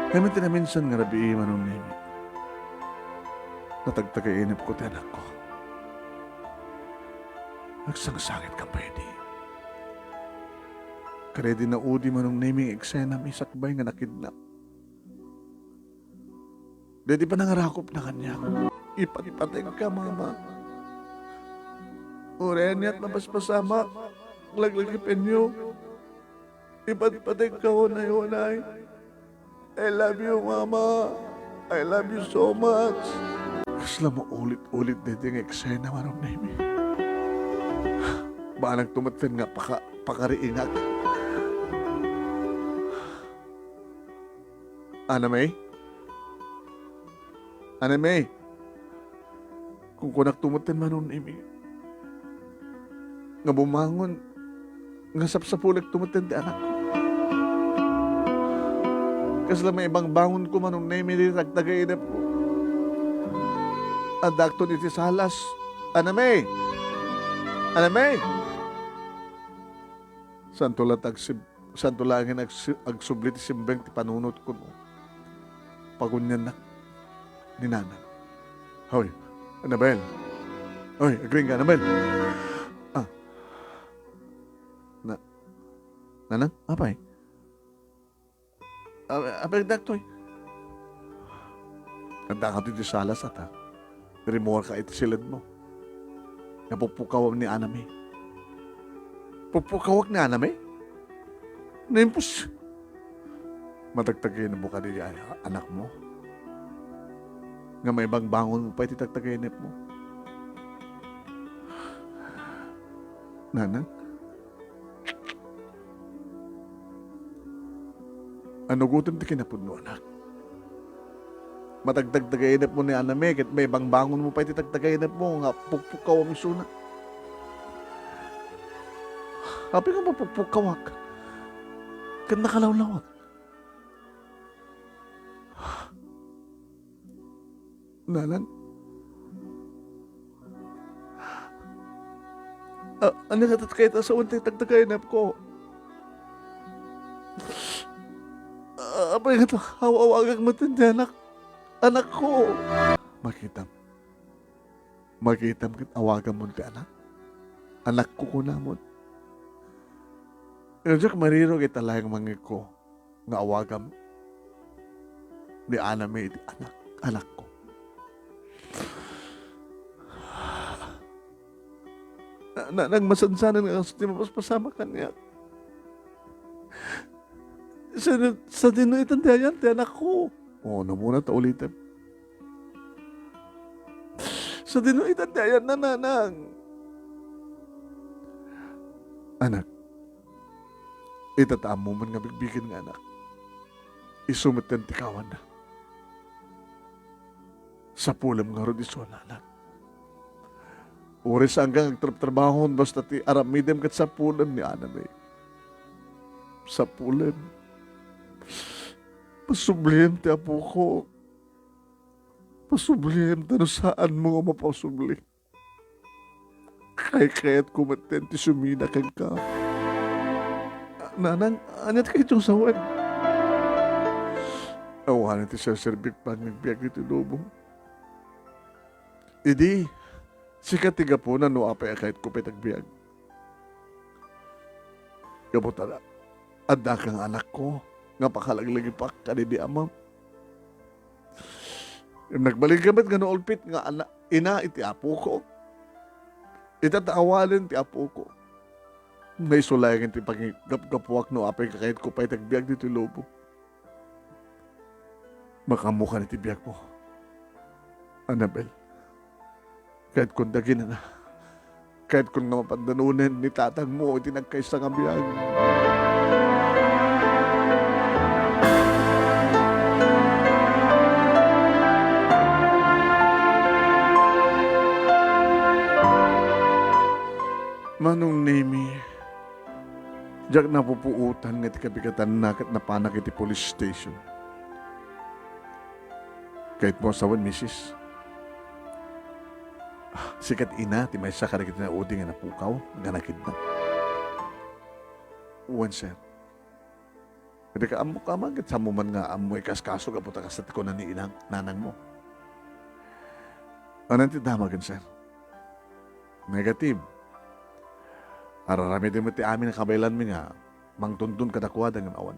Kaya man tinaminsan nga nabi manong nemi. Natagtagainip ko ti anak ko. Nagsangsangit ka pwede. Kaya di na udi manong naming eksena may sakbay nga nakidnap. Di pa nangarakop na kanya. Ipatipatay ka, mama. Urean niya't mapaspasama. Laglagipin niyo. Ipatipatay ka ko na yun ay. I love you, mama. I love you so much. Kasla mo ulit-ulit dito yung eksena manong naming. Baanang tumatin nga pakariingat. Ana May? Ana May? Kung kunak tumutin manon imi. Nga bumangon. Nga sapsapulik tumutin di anak ko. Kasi lang may ibang bangon ko manon na imi din nagtagainap ko. Adakto iti salas. Ana May? Ana May? Santo langin agsublit simbeng ti panunot ko no. Pagunyan na ni Nana. Hoy, Annabel. Hoy, agring ka, Annabel. Ah. Nanang, apay? Abang daktoy. Kanda ka dito sa alas at ha. Rimor ka iti silid mo. Napupukaw ni Aname. Pupukawak ni Aname? Nimpus. Matagtagay na buka di anak mo. Nga may ibang bangon mo pa ititagtagay mo. Nanang? Ano gutom ti kinapudno, anak? Matagtagtagay mo ni Aname, kat may ibang bangon mo pa ititagtagay mo, nga pupukaw ang suna. Hapi nga ba pupukawak? Kat nakalawlawak. Nanang? Ano nga tatakay sa unti tagtagay ko? Apa yung ito? Hawawagang matindi, anak. Anak ko. Makitam. Makitam kit awagan mo ti anak. Anak ko kunamon. Diyak mariro kita lahing mangik ko. Nga awagan mo. Di Aname iti anak. Anak ko. Nang masansanan nga sa timapasama kanya. Sa dino itandayan, ti anak ko. Oo, na muna ta ulitin. Sa dino itandayan na nanang. Anak, itataam mo man nga bigbigin nga anak. Isumit yan tikawan na. Sa pulam nga ro di so anak. Oras hanggang trabahon basta ti aramidem kat sa pulam ni Aname. Sa pulam. Pasublim ti apo ko. Pasublim tano saan mo nga mapasubli. Kayat kumaten ti sumina kag ka. Nanang, anyat kayo itong sawan. Awahan ti sa serbik pang nagbiag iti lobo. Idi, sikat tiga po na no apay kahit kupit agbiag. Kabuta na, adda kang anak ko. Nga pakalaglagipak ka di amam. Nagbalik gamit nga no ulpit nga ina iti apo ko. Itatawalin ti apo ko. May sulayan ti pagigap-gapuak no apay kahit kupay tagbiag dito lobo. Makamukha ni ti biag mo. Annabel. Kahit kung dagin na. Kahit kung nga mapandanunin ni tatang mo, iti nagkaysa nga biyag. Manong Nemi, diyak napupuutan nga iti kabigatan nakat na panak iti police station. Kahit mo asawan, misis. Sikat ina, ti may sakara kita na udi nga napukaw, nga nakidnap. Uwan, sir. Kasi ka amo ka man, sa mo man nga amoy kaskaso, kaputa kasat ko na ni inang nanang mo. Anong ti damagan, sir? Negative. Ararami din mo ti amin na kabaylan mi nga, mangtuntun kadakwada ng awan.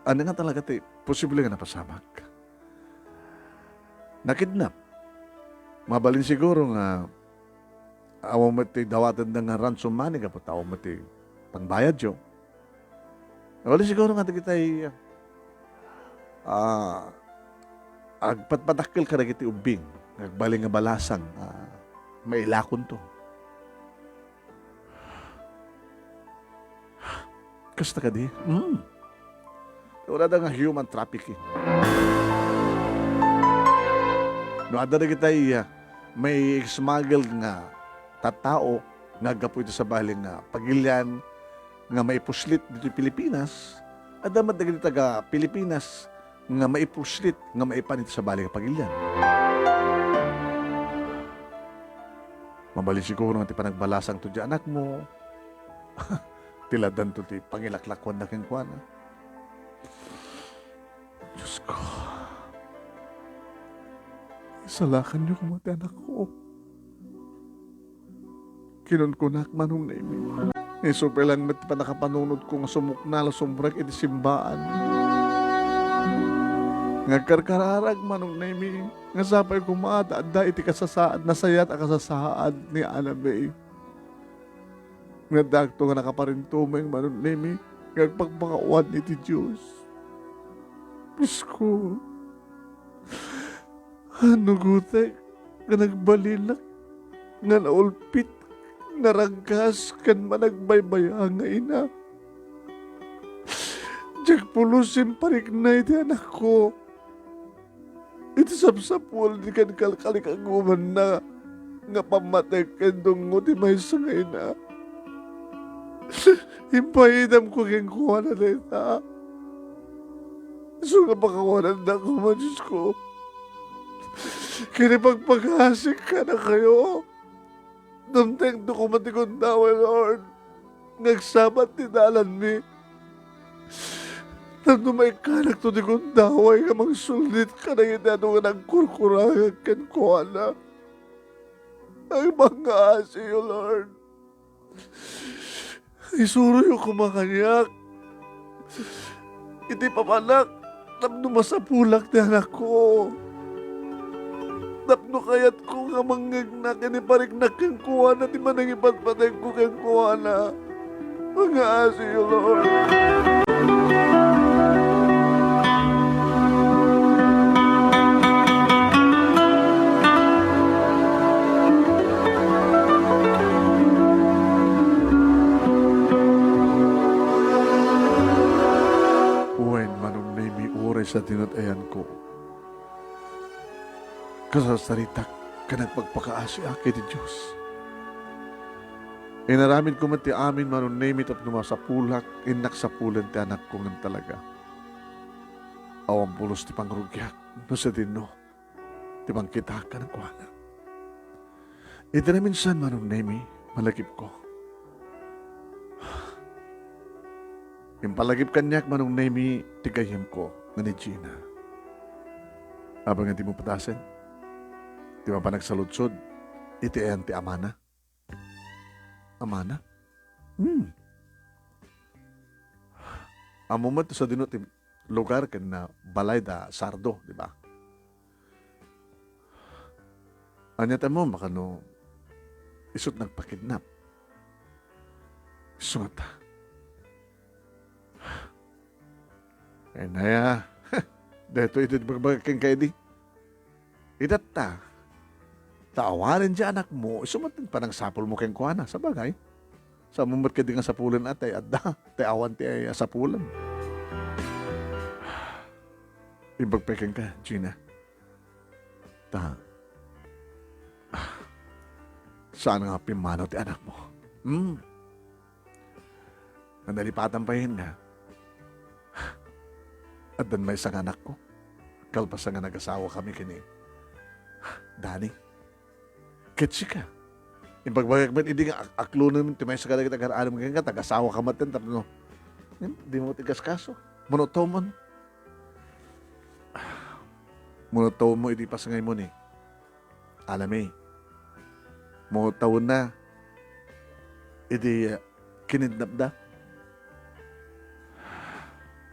Ano nga talaga ti, posible nga napasamak. Nakidnap. Mabalin siguro nga, awan mo ti dawatan na nga ransom money ka po, awan mo ti pangbayad yo. Mabalin siguro nga ti kita'y agpatpatakil ka na kiti ubing. Nagbaling nga balasang, mailakon to. Kasta ka di? Wala na nga human trafficking. No, ada na kita may smuggle nga tatao nga gapo ito sa baling nga pagilyan nga maipuslit dito Pilipinas. Ada man na kita taga Pilipinas nga maipuslit nga maipanit sa baling nga pagilyan. Mabali siguro nga ti panagbalasang to di anak mo. Tiladan to ti pangilaklakwan na keng kwan. Diyos ko. Isalakan niyo kumati anak ko. Kinunkunak manong na imi. super lang met pa nakapanunod ko nga sumuknala sumbrek iti simbaan. Nga karkararag manong nemi, nga sapay kumata adda iti kasasaad, nasayat ang kasasaad ni Annabelle. Nga dakto nga nakaparintumeng manong nemi, nga pagpakauan iti Diyos. Diyos ko, ano gutek, nga nagbalilak, nga naulpit, narangkas kan managbaybaya nga ina. Diyak pulusin parik na iti anak ko. Iti sapsapul di kan kalkalikaguman na nga pamatay kan dungo ti may nga ina. Impahidam ko keng kuha na nita. So nga pakawanan na ko man, Diyos ko. Kinipagpag-asik ka na kayo. Dumteng dokumenti kong dawa, Lord. Nagsabat ni dalan mi. Nang may kanak to di kong daway nga magsulit ka na yun nga nagkurkurang kan ko na. Ay mga asiyo, Lord. Isuro yung kumakanyak. Iti papanak. Tapno masapulak ni anak ko. Tapno kayat ko nga manggagnak ni pariknak kang kuha na ti manangipatpatay ko kang kuha na. Mga asiyo, Lord. Uwen manong nami oray sa tinatayan ko. Kasasaritak ka nagpagpakaasi akit ti Diyos. Inaramin ko man ti amin manong nami tap numasapulak, inak sa pulan ti anak ko ng talaga. Awang pulos ti pangrugyak, no sa dino, ti pangkita ka ng kuhana. Ito na minsan manong nami, malagip ko. Impalagip kanyak manong nami, tigayim ko, nga ni Gina. Abang hindi mo patasin, di ba pa nagsaludsod, iti ayan ti amana. Amana? Amo man to sa dino ti lugar ken na balay da Sardo, di ba? Anyat mo, baka no, isot nagpakidnap. Isot. Eh naya, dito ito bagbagking kayo di. Idat ta, taawarin di anak mo, isumatin pa ng sapul mo keng kuana, sa bagay. Sa mumot ka di nga sapulan atay, adda, awan ti ay sapulan. Ibagpekeng ka, Gina. Saan nga pimano ti anak mo? Nandalipatan pa yun nga. At dan may isang anak ko. Kalpasan nga nag-asawa kami kini. Dani. Ketsi ka. Ibagbagag man, hindi nga aklo namin, timay sa kadagat agar-alam nga, tag-asawa ka matin, tapos no, hindi mo tigas kaso. Monotomon. Monotomon mo, hindi pa sa ngayon mo ni. Alam eh, mo taon na, hindi kinidnap da.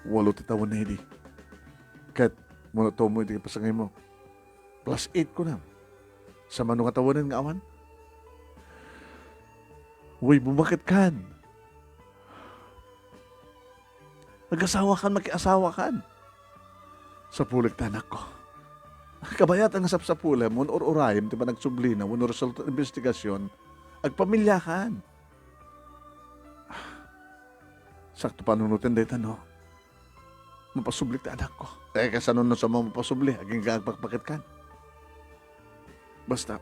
8 taon na hindi. Kat, monotomon mo, hindi pa sa ngayon mo. Plus 8 ko na. Sa manong katawanan nga awan. Uy, bumakit kan. Nag-asawa kan, makiasawa kan. Sa pulig tanak ko. Kabayat ang asap sa pula, mun or urayim, di ba nagsubli na, mun result ng investigasyon, agpamilya kan. Sakto panunutin dito, no? Mapasubli ta anak ko. Eh, kasanon na sa mga mapasubli, aging gagpakpakit kan. Basta,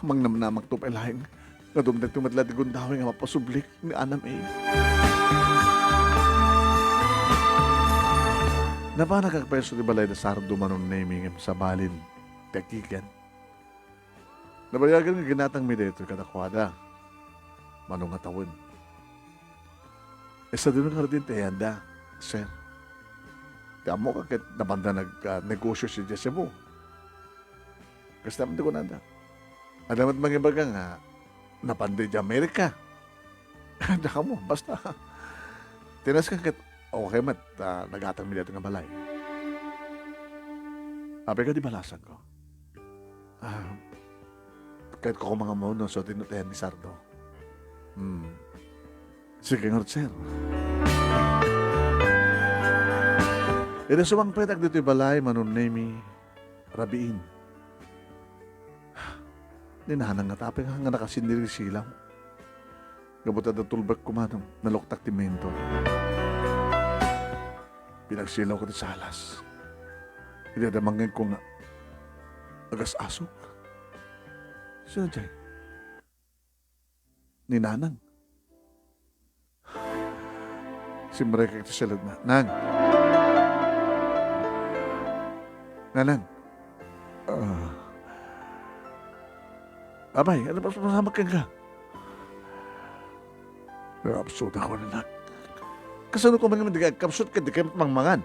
mangnamnamag to pailahing, nadumdag tumadla di gundawin nga mapasublik ni Anam A. Napanagkakpeso di balay na Sardo manon naming sa balin, tekigan. Nabayagan nga ginatang mi dito kadakwada, manong atawin. E sa doon nga rin tayanda, sir. Kaya mo kakit nabanda nag-negosyo si Jessebo. Kasi naman ko nanda. Alamat mga ibaga nga, napanday di Amerika. Daka mo, basta. Tinas ka kit, okay mat, nagatang mi dito nga balay. Ape ka di balasan ko. Ah, kahit ko mga mono, so tinutayan ni Sardo. Sige nga, sir. Ito sumang petak dito balay, manunemi, rabiin. Ninahanang nga taping nga nakasindiri silang. Gabuta na tulbak ko manong, naloktak ti mento. Pinagsilaw ko ti salas. Idadamangin ko nga, agas-asok. Sino dyan? Ninanang. Simre ka ito silad na. Nang. Nanang. Abay, ano pa masama ka nga? Kapsut ako na nak. Kasano ko mga mandiga, kapsut ka, di kayo mangmangan.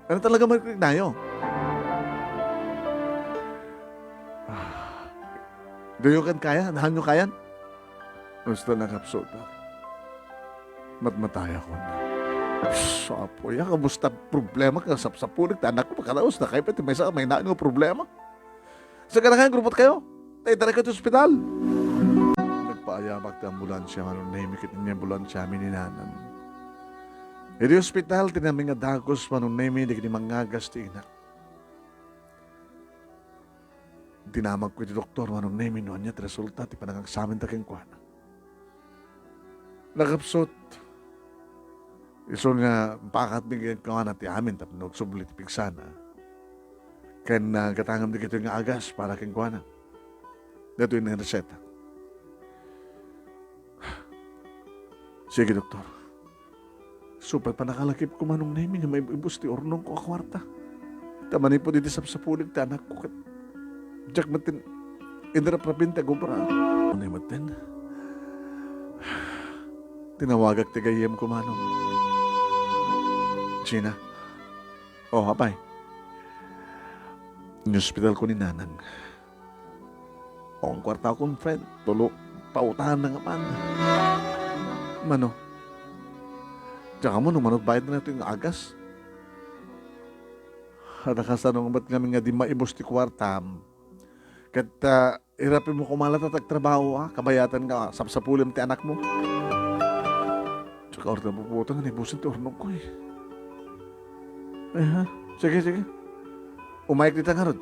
Ano talaga magkik na yun? Doyo kan kaya? Nahan nyo kayan? Basta na kapsut ako. Matmataya ko na. Sapo, ya, kamusta problema ka sa pulik? Anak ko, makaraos na kayo, pati may naan nga problema. Sa kanang grupot kayo? Tayo tara ka sa ospital. Nagpaayabak na ambulansya, anong naimikit niya ambulansya, mininanan. Edi ospital, tinaming nga dagos, anong naimi, di kini mangagas ti inak. Tinamag ko iti doktor, anong naimi, noon niya, resulta, ti panangagsamin ta keng kuwana. Nakapsot. Iso nga, pakat bigyan ka nga ti amin, tapos nagsublit pigsana. Kaya katangam di kito nga agas para keng kuwana. Dito yung reseta. Sige, doktor. Super pa nakalakip ko manong namin nga may ibus ti ornong ko akwarta. Tamanin po dito sa pulig ti anak ko. Jack matin, indra prapinta gubra. Ano yung matin? Tinawagag ti gayem ko manong. Gina. Oh, apay. Yung hospital ko ni Nanang. O, ang kwarta akong friend. Tulo, pautahan na nga man. Mano? Tsaka mo, nung manot bayad na natin yung agas. Nakasanong ba't kami nga di maibos ti kwarta. Kat irapin mo kumalat at agtrabaho, kabayatan ka, sapsapulim ti anak mo. Tsaka orta puputang, naibusin ti ornong ko eh. Ha? Sige. Umayag dito nga ron.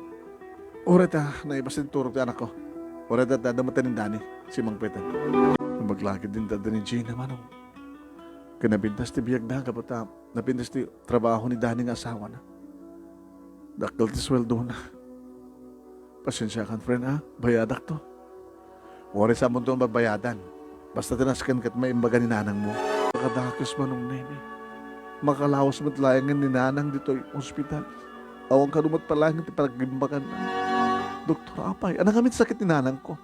Ureta, naibasin turo ti anak ko. Ureta, dadamatan ni Dani, si Mang Petan. Maglakid din dada ni Gina, manong. Kinapintas ti biyag na, kapata napintas ti trabaho ni Dani nga asawa na. Dakal ti sweldo na. Pasensya kan, friend, ha? Bayadak to. Wari sa mundo ang babayadan. Basta tinaskan kat may imbaga ni nanang mo. Makadakas manong nene. Makalawas matlayangan ni nanang dito yung ospital. Awang karumat palangin ti palagimbakan na. Doktor, apay, anang amit sakit ni nanang ko.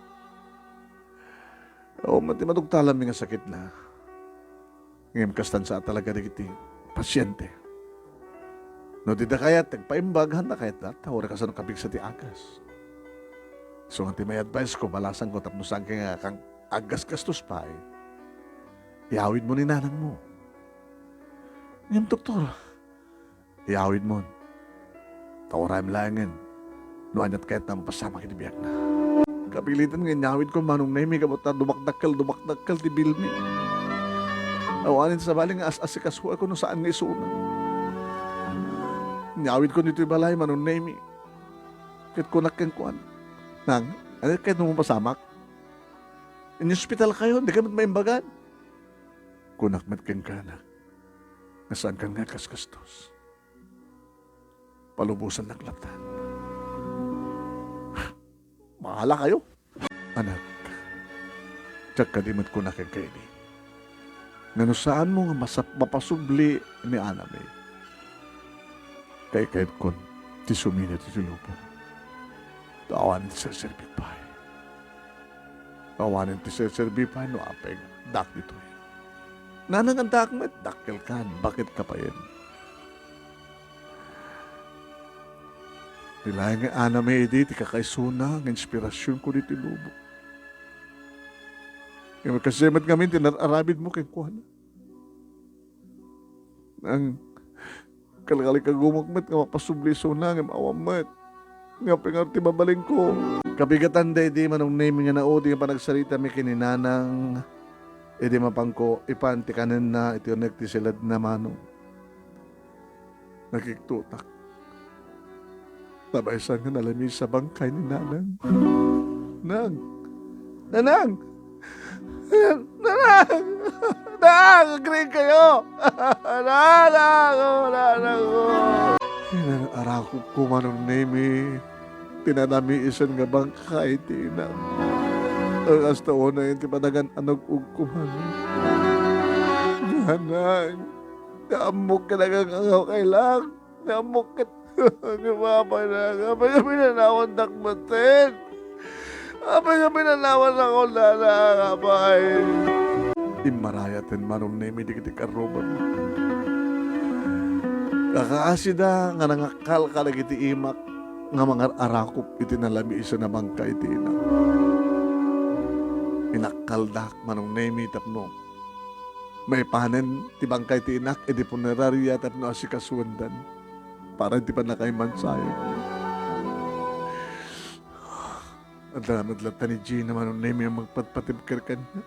O, mati madugtalan mi nga sakit na. Ngayon kastan sa talaga rin iti pasyente. No, di da kaya, tagpaimbaghan na kaya na, tawara ka sa nung kabig sa ti agas. So, nga ti may advice ko, balasan ko, tapnusan ka nga kang agas kastos pa eh. Iawid mo ni nanang mo. Ngayon, doktor, iawid mo. Tawaray mo langin. Noan at kahit na mapasama kinibiyak na. Kapilitan nga iawid ko, manong na may kabuta, dumakdakkel, ti bilmi. Awanin sa bali nga as-asikasuha ko no saan nga isuna. Iawid ko nito balay, manong na may. Kahit kunak kang kuan. Nang, ano kahit nung mapasamak? In-hospital kayo, di ka maimbagan. Kunak mat kang kanak. Nasaan kang nga kaskastos? Palubusan ng latan. Mahala kayo. Anak, tsak kadimot ko na kay kaini. Nanusaan mo nga mapasubli ni Aname. Kay kahit kon, ti sumina ti tulupo. Tawanin ti Sir Bipay. Tawanin ti Sir Bipay no apeng dak dito eh. Nanang ang dakmet, dakkel kan, bakit ka pa yun? Nilay nga Aname edi, ti kakaisuna, ng inspirasyon ko dito lubo. Yung magkasemat kami, tinarabid mo kay kuhan. Ang kalakalik ka gumagmat, nga mapasubli so na, nga maawamat. Nga pingarti babaling ko. Kabigatan da, di manong name nga na o, di nga pa nagsarita may kininanang, di mapangko, ipanti kanan na, ito yung nagtisilad na manong. Nakiktutak. Tabaysan nga nalamis sa bangkay ni Nanang. Nang! Nanang! Nanang! Nanang! Agree kayo! Nanang! Nanang! Nanang arakop ko manong name tinanami isan nga bangkay tinang. Ang hasta una yung tipadagan anog ugkuman. Nanang! Naamok ka nagangangaw kay lang. Naamok ka gumabay na. Apay kami nanawan dakmatin. Apay kami nanawan ako nanangapay. Imarayatin manong nemi dikiti karuban. Kakaasida nga nangakal ka lagi ti imak nga mga arakop iti nalami isa na bangka iti ina. Inakaldak manong nemi tapno. May panen ti bangkay ti inak edi punerarya tapno asikasuandan para di pa nakaimansayang. Ang damadlata ni Gina manong nemi ang magpatpatibkar kanya.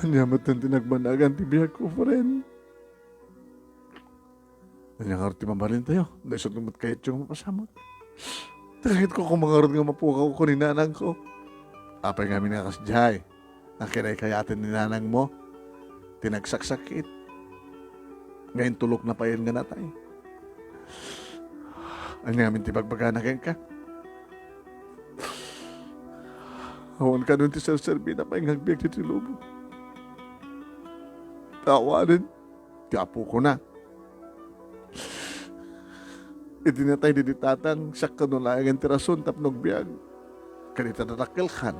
Anyamat ang tinagmanagan ti biyag ko, friend. Anyang arti mabalin tayo. Dahil sa tumat kayat yung mapasama. Takit ko kung mga nga mapukaw ko ni nanang ko. Apay nga minakasadyahay. Ang kinay-kayatin ni nanang mo. Tinagsaksakit. Ngayon tulok na payan nga natay. Ano nga tibagbaganakin ka? Awan ka nun ti sir-serbi na pa'y ngagbiag ti lubo. Tawanin. Tiapo ko na. Itinatay di tatang siya kanulayan tirason tapnog biyag. Kanita narakilkan.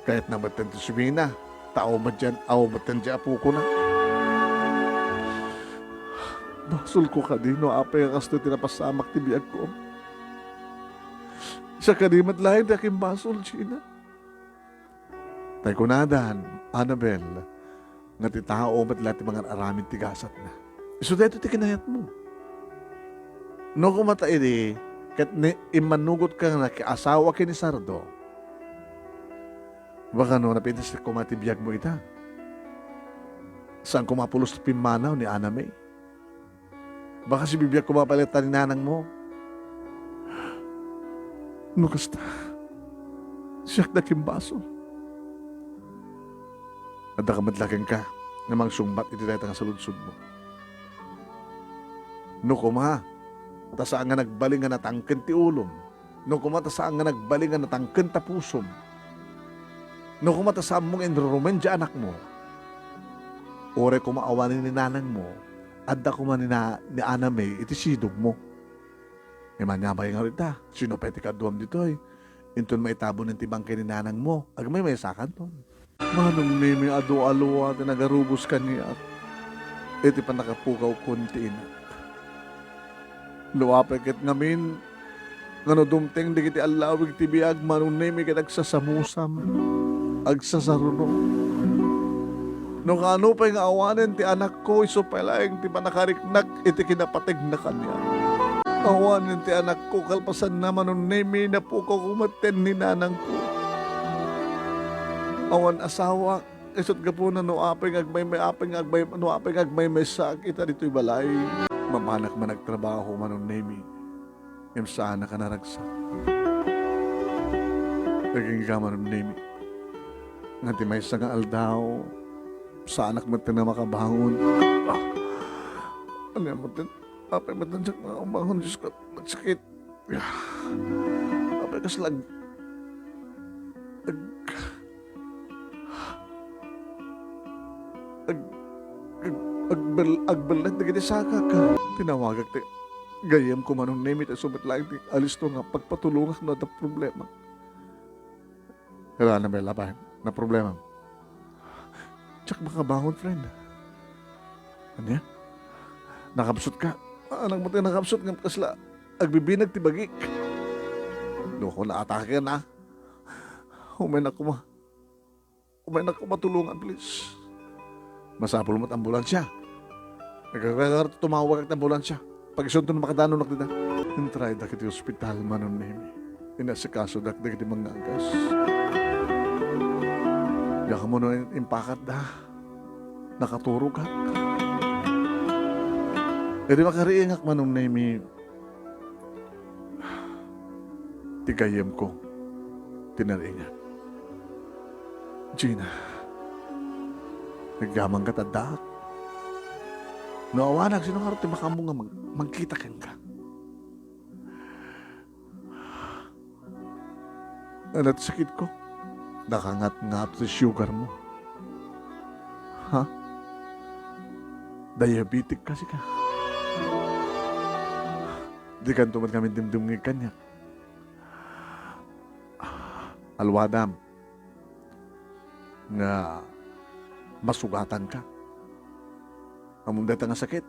Kahit na matan ti sumina, tao ba dyan, aw matan di apo ko na. Basul ko ka din, no apay ang kasto tinapasamak ti biyag ko. Sa kanimat lain, daking basul, Gina. Tay kunadan, Annabel, nga ti tao ba't lahat mga aramid tigasat na. So dito ti kinayat mo. No kumata iti, kat imanugot ka na asawa ki ni Sardo, baka no napintas na kumati biyag mo ita. Saan kumapulos na pimanaw ni Ana May? Baka si bibiyag kumapalitan ni nanang mo. No kasta, siyak na kimbaso. At nakamadlaking ka namang sumbat iti tayo nga sa lunsod mo. No kuma, tasaan nga nagbaling nga natangken ti ulom. No kuma, tasaan nga nagbaling nga natangken ta pusom. No kuma, tasaan mong enromen di anak mo. Ore kumaawanin ni nanang mo, adda kuma ni Ana May, iti sidog mo. Imanyabay nga rita, sino peti kaduam dito ay. Inton maitabo ng tibang kay ni nanang mo, agmay may sakan to. Manong nimi ado-alo at nagarubos ka niya. Iti pa nakapukaw kunti na. Luwapagkat ngamin, ngano dumteng di kiti alawig ti biag, manong nimi kat agsasamusam, agsasaruno. No kano pa yung awanin ti anak ko, iso palaing ti panakariknak, iti kinapatig na kanya. Awanin ti anak ko, kalpasan naman ng nemi na po ko kumaten ni nanang ko. Awan asawa, isot ka po na no apeng agmay may sakit dito'y balay. Mamanak man nagtrabaho man ng nemi. Yung sana ka naragsak. Naging ka man ng nemi. Nga ti may nga aldaw, sa anak mo na makabangon. Ano yan mo tin? Apay matansak na umangon, Diyos ko, magsakit. Apay kaslag. Agbalat na ginisaka ka. Tinawagag ti. Gayam ko manong name it. Sumat lang ti. Alis to nga. Pagpatulungan na ito problema. Kaya na may labahin. Na problema. Tsak makabangon, friend. Ano yan? Nakapsot ka. Anang mo tayo nakapsot nga kasla. Agbibinag ti bagik. No, kung naatake ka na, umain ako matulungan, please. Masapul mo't ambulansya. Nagkakaroon tumawag at ambulansya. Pag isunod na makadano na kita. Intry da kiti hospital manon nemi. Inasikaso da kiti mga agas. Yaka mo na impakat da. Nakaturog ka. E di makariingak manon nemi. Tigayem ko. Tinaringan. Gina. Naggamang ka tadak. Naawanak, sino nga rin makamu nga magkita kang ka. Alat sakit ko. Nakangat-ngat sa sugar mo. Ha? Diabetic kasi ka. Di kan tumat kami dimdum ng kanya. Alwadam. Nga masugatan ka. Among data nga sakit.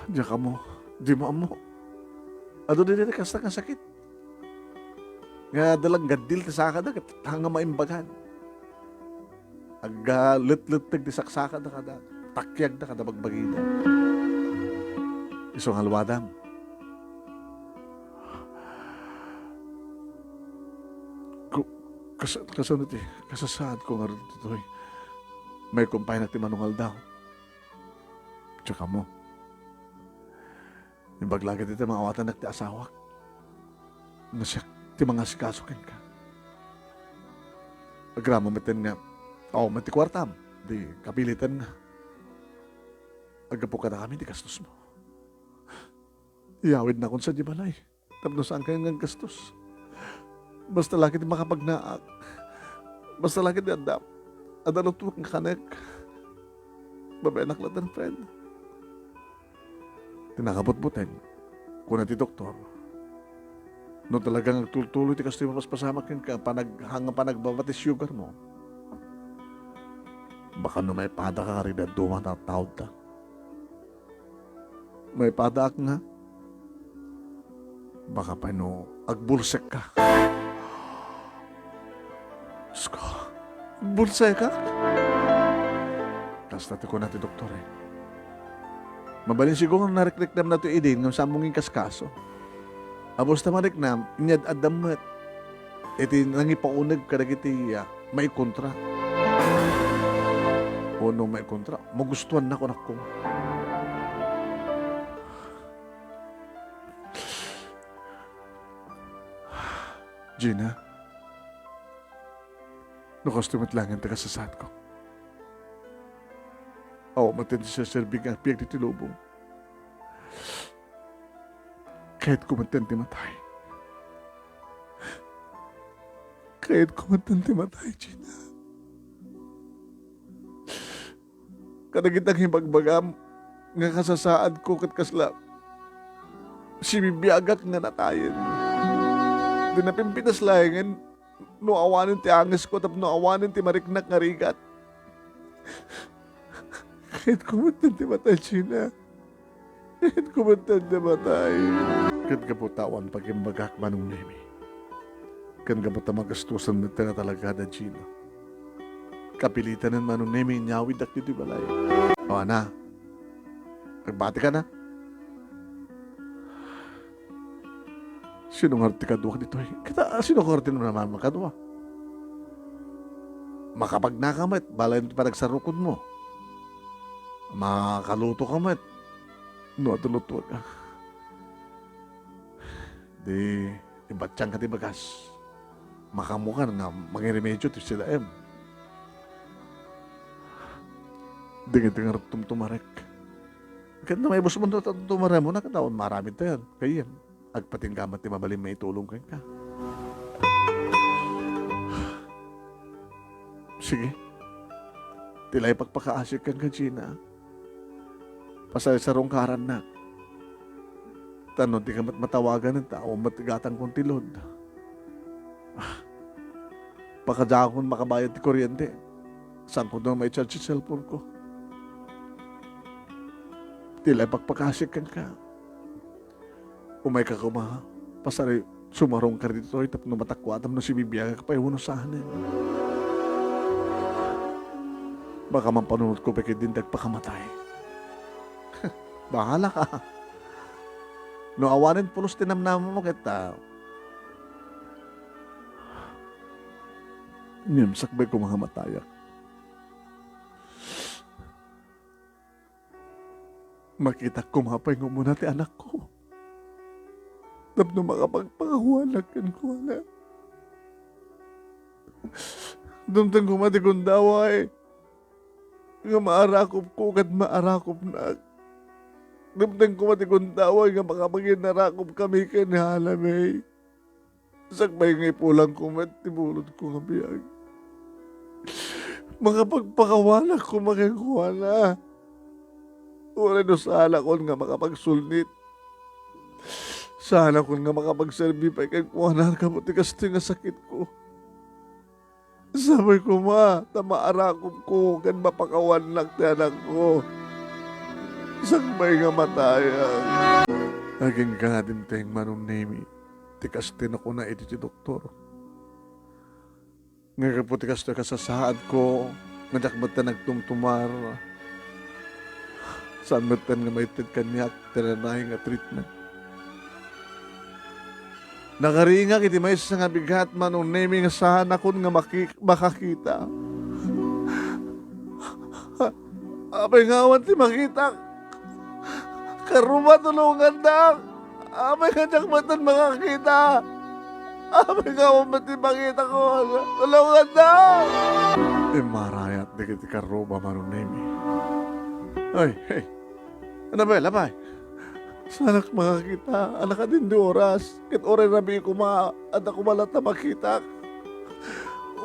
Diya ka mo. Di mo amo. Ado din kasta nga sakit. Nga dalang gadil ti saka da hanga maimbagan. Aga lit-lit ti saksaka da kada. Takyag da kada bagbagida. Isong halwadam. Kasunod kasasaad ko nga rin dito may kumpay na ti manungal daw. Tsaka mo. Yung baglagad dito mga awatan na ti asawak. Nasyak ti mga sikasukin ka. Agramo matin nga. Mati kwartam. Di kapilitan nga. Agapo ka na kami di gastos mo. Iyawid na kung sa di balay. Tapno saan kayo nga gastos. Basta lagi di makapagnaak. Basta lagi di andam. Adalot mo kang kanek. Babayanak lang ng friend. Tinakabot-butin. Kuna ti doktor. No talagang nagtuloy ti kasto yung mas pasamak yun ka. Hanga pa nagbabati sugar mo. Baka no may pada ka rin na duman na taod ta. May pada ak nga. Baka pa no agbulsek ka. Sko, bulsay ka? Tapos natin ko natin, doktor eh. Mabalin siguro narik-riknam na ito idin ng samungin kaskaso. Abos na mariknam, inyad adamat. Iti nangipaunag kadagiti may kontra. O no may kontra, magustuhan na ko na ko. Gina, nakastumat lang ang tagasasad ko. Oo, matindi sa serbing ang piyag dito lubong. Kahit kumatindi matay. Kahit kumatindi matay, Gina. Kadagitang himagbagam nga kasasaad ko kat kasla. Sibibiyagak nga natayin. Dinapimpinas layangan. No awanin ti angas ko, no awanin ti mariknak nga rigat. Kahit kumuntan ti matay, Gina. Kahit kumuntan ti matay. Kahit kaputawan pag-imbagak manong nemi. Kahit kaputa magastusan na tina talaga da, Gina. Kapilitan ng manong nemi, nyawid ak dito balay. O, ana. Nagbati ka na? Sinong arti ka duwa dito? Kita, sinong arti naman makadwa? Makapag nakamit, balay pa nagsarukod mo. Makaluto ka mat. No, atuluto ka. Di, ibatsyang ka di bagas. Makamukan nga, mangiremedyo ti sila em. Dingin-tingar tumtumarek. Kahit na may bus mo tumare mo, nakataon marami tayo. Kaya yan. Agpatinggamat ti mabalim may tulong ka. Sige. Tilay pagpakaasik kang ka, Gina. Pasay sa rongkaran na. Tanong, di ka matawagan ng tao, matigatan kong tilod. Pakadakon makabayad ti kuryente. Saan ko na may charge sa cellphone ko? Tila pagpakasik ka. Umay ka kuma. Pasari sumarong ka dito. Tapos numatakwatam na si Bibiyaga ka pa iwano sa anin. Baka man panunod ko pekit din tagpakamatay. Bahala ka. No awanin pulos tinamnama mo kita. Niyam sakbay ko mga mataya. Makita ko mapay ng muna ti anak ko. Tapno makapagpakahuanak kan ko na. Dumtang kumati kong daway. Nga maarakop ko kat maarakop na. Dumtang kumati kong daway nga makapagin narakop kami kanahalamay. Sakbay nga ipulang kumat, tibulot ko nga biyag. Makapagpakawanak ko makikuha na. Uri no sana ko nga makapagsulnit. Sana ko nga makapagserbi pa kay kuhanan ka mo tikas nga sakit ko. Sabay ko tamaarakop ko kan mapakawan lang anak ko. Sakbay nga matayang. Naging ganadin tayong manunimi. Tikas din ako na iti doktor. Ngayon po tikas na kasasaad ko. Nadakbat na nagtumtumar. Saan matan nga may kanya tinanay nga treatment. Nakaringa iti may sa nga bigat manong naming saan ako nga makakita. Abay nga awan ti makita. Karuma tulungan na. Abay nga diyak matan makakita. Abay nga awan mati makita ko. Tulungan na. Marayat di kiti karuma manong naming. Ay, hey. Annabel, abay. Sana makakita. Anak ka din di oras. Kit oray nabi ko at ako malat na makita.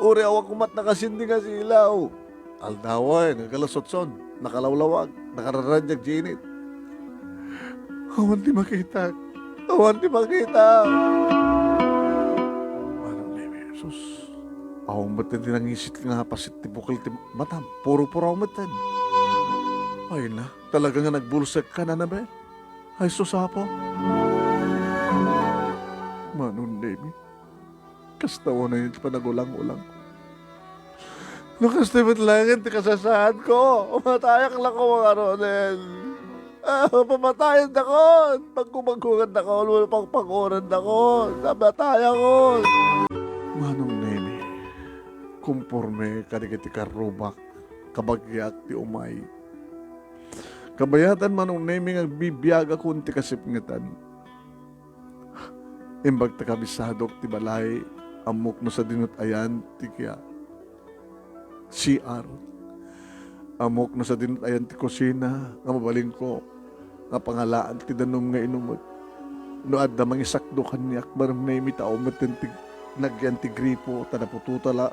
Uri awak kumat nakasindi nga si ilaw. Aldaway, nagalasotson. Nakalawlawag. Nakararadyak ginit. Awan di makita. Awan di makita. Anong neme, Jesus? Awang batin din ang isit nga pasit ti bukal ti matam. Puro-puro awang batin. Ay na, talaga nga nagbulsag ka na, Annabel. Ay, susapo. Manon, Demi. Kastawa na yun panagulang-ulang ko. Nakastimit langit, ti kasasaan ko. Umatayak lang ko mga Ronel. Pamatayan na ko. Pagkumagugan na ko. Wala pang panguran na ko. Namataya ko. Manong, Demi. Kumpurme kadikiti karubak. Kabagyak ti umay. Kabayatan manong naming ang bibiyag akong ti kasipngitan. Imbag ta kabisadok ti balay, amok no sa dinut ayan ti kya CR. Amok no sa dinut ayan ti kusina, nga mabaling ko, nga pangalaan ti danom nga inumot. No adda mang isakdo kanyak, barang nami tao matintig nagyan ti gripo, ta naputula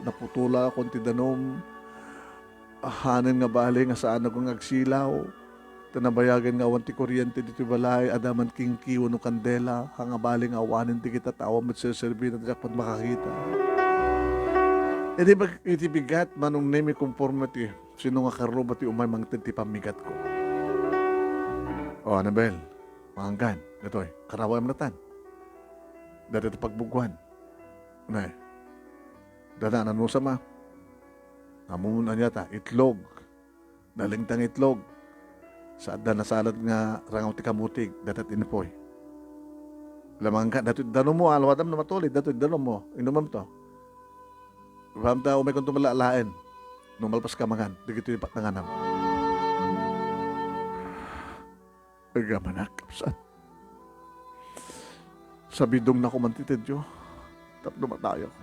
akong ti danom. Ahanan nga bali nga saan akong agsilaw. Tanabayagan nga awan ti kuryente dito balay, adaman kingkiw no kandela, hangabaling awanin ti kita tawa mat serbi na dapat makakita. E di ba iti bigat manong nemi conformity, sino nga karoba ti umay mang ti pamigat ko. O Annabel, manganggan, gatoy, karaway manatan. Dati ito pagbugwan. Nay, dada nanusa ma. Namunan yata, itlog. Nalingtang itlog. Sa adda na salad nga rangaw ti kamutig, datat inapoy. Lamang ka, dato danom mo, alawatam na matulid, dato danom mo, inumam to. Ramta, umay kong tumalalain, numalpas ka mangan, digito yung patanganam. Agamanak, kapsat. Sabidong na kumantitedyo, tapno matayo ko.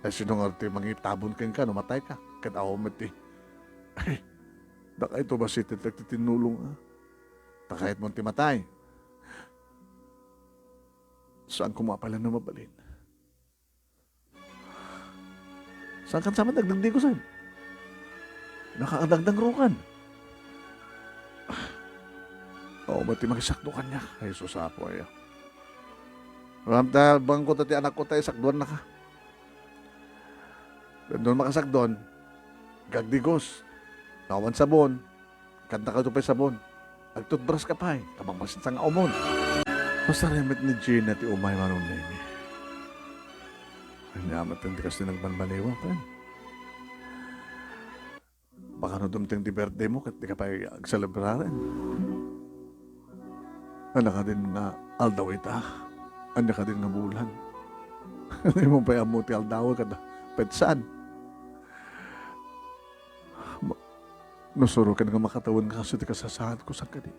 Eh, sinong arte mangitabon ka, numatay ka, katawa mati. Ay, baka ito ba si titinulong ha? Takahit mong timatay. Saan kumapala na mabalin? Saan kan sama dagdag ko saan? Nakakadagdag rukan. Oo, mati makisakdo kanya. Ay, susapo ay. Ramta, bangko tati anak ko tayo, sakdoan na ka. Doon makasakdoon, gagdigos. Nawan sabon, kanta ka ito pa sabon. Agtutbras ka pa eh. Kamamasin sa nga umon. Basta remit ni Gina ti umay manong nemi. Ang namat hindi kasi nagbanbaliwa pa. Baka no dumteng di birthday mo kat di ka pa agselebraran. Ano ka din nga aldaw ita. Ano ka din nga bulan. Ano mo pa yamuti aldaw ka na petsan. Nusuro ka nga makatawan ka kasi di kasasahan ko sa kadi.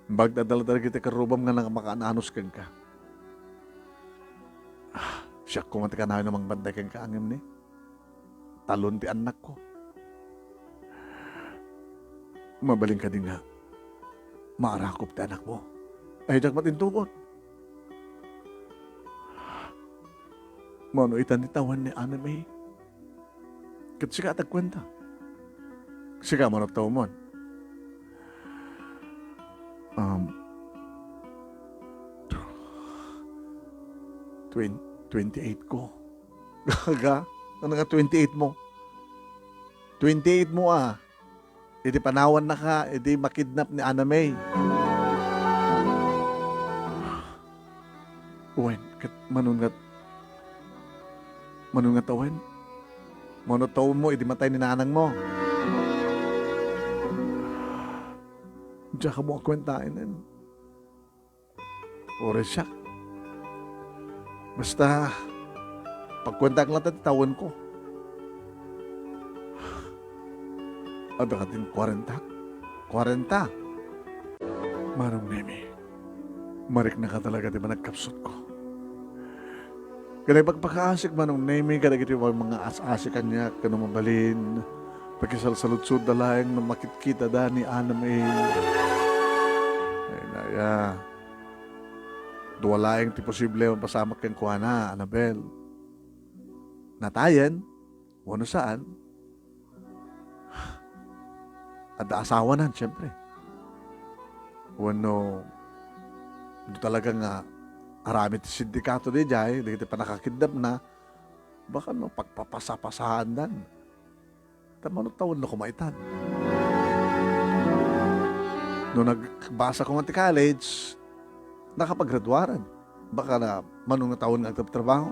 Bagdadala-dala kita karubam nga nga makaananos kang ka. Siya kung mati ka na namang banday kang kaangim ni. Talon ti anak ko. Mabaling ka din nga. Maarakop ti anak mo. Ay, jak matintukot. Mano itan ni tawan ni Anime. Kat siya atagkwenta. Siya mo na tawon. 28 ko. Gaga? Ano nga 28 mo? 28 mo ah. Hindi panawan na ka, hindi makidnap ni Anna May. Uwen, manungat awen. Manutawon mo, hindi matay ni nanang mo. Diyan ka mo akwentain yan. Ore siya. Basta, pagkwenta lang tawon ko. Ada ka din 40? 40? Manong Nemi, marik na ka talaga di ba nagkapsot ko? Kaya pagpakaasik Manong Nemi, kaya ito yung mga asasik kanya, kaya mabalin, pagkisalsalutsud na lang na makikita da ni Anime. Ay naya, duwalaing ti posible ang pasamak kang kuha na, Annabel. Natayan, wano saan, at asawa na, siyempre. Wano, ito talaga nga, aramit sindikato di jay, di kita pa nakakidnap na, baka no, pagpapasapasahan dan. Tama no taon na kumaitan. No nagbasa ko nga ti college, nakapaggraduaran. Baka na manong na taon nga agtrabaho.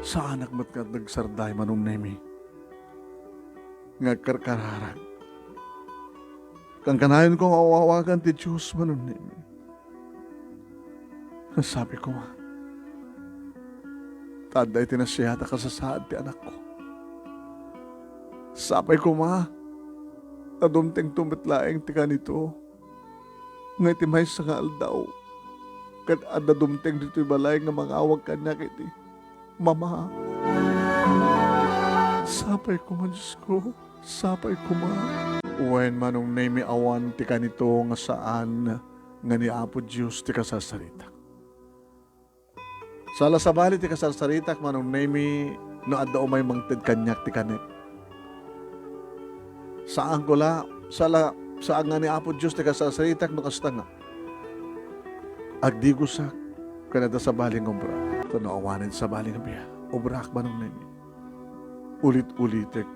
Sa anak mo't nga nagsarday Manong Nemi. Nga karkararan. Kang kanayon kong awawagan ti Diyos Manong Nemi. Sabi ko, taday tinasiyata ka sa saad ti anak ko. Sabi ko nadumteng tumitlaeng ti kanito. Nga iti may sa aldaw. Kat ada dumteng dito'y balay nga mga awag kanya kiti. Mama. Sapay ko Diyos ko. Sapay ko Uwen Manong Nemi awan ti kanito nga saan nga ni Apo Diyos ti kasasarita. Sala sa bali ti kasasarita Manong Nemi no adda umay mangted kanyak ti kanek. Saan ko saan nga ni Apo Diyos ti kasasarita no kasta nga. Agdigusak kanada sa baling obra. Ito naawanin sa baling biya. Obrak Manong Nemi. Ulit-ulitek.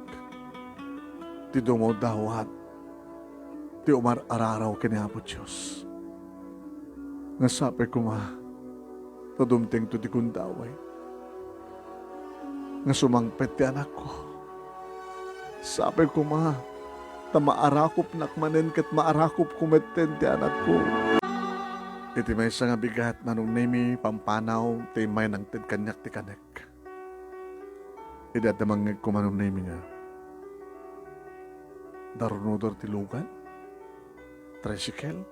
Ti dumaw dawat. Ti umar araraw kini Apo Diyos. Nga sapi ko tadumteng to ti kundaway. Nga sumangpet ti anak ko. Sapi ko tamaarakop nakmanen kat maarakop kumeten ti anak ko. Iti may isa nga bigat Manong Nemi pampanaw ti may nang tid kanyak ti kanek. Iti at namangig ko Manong Nemi nga. Darunodor ti lugan? Tricycle?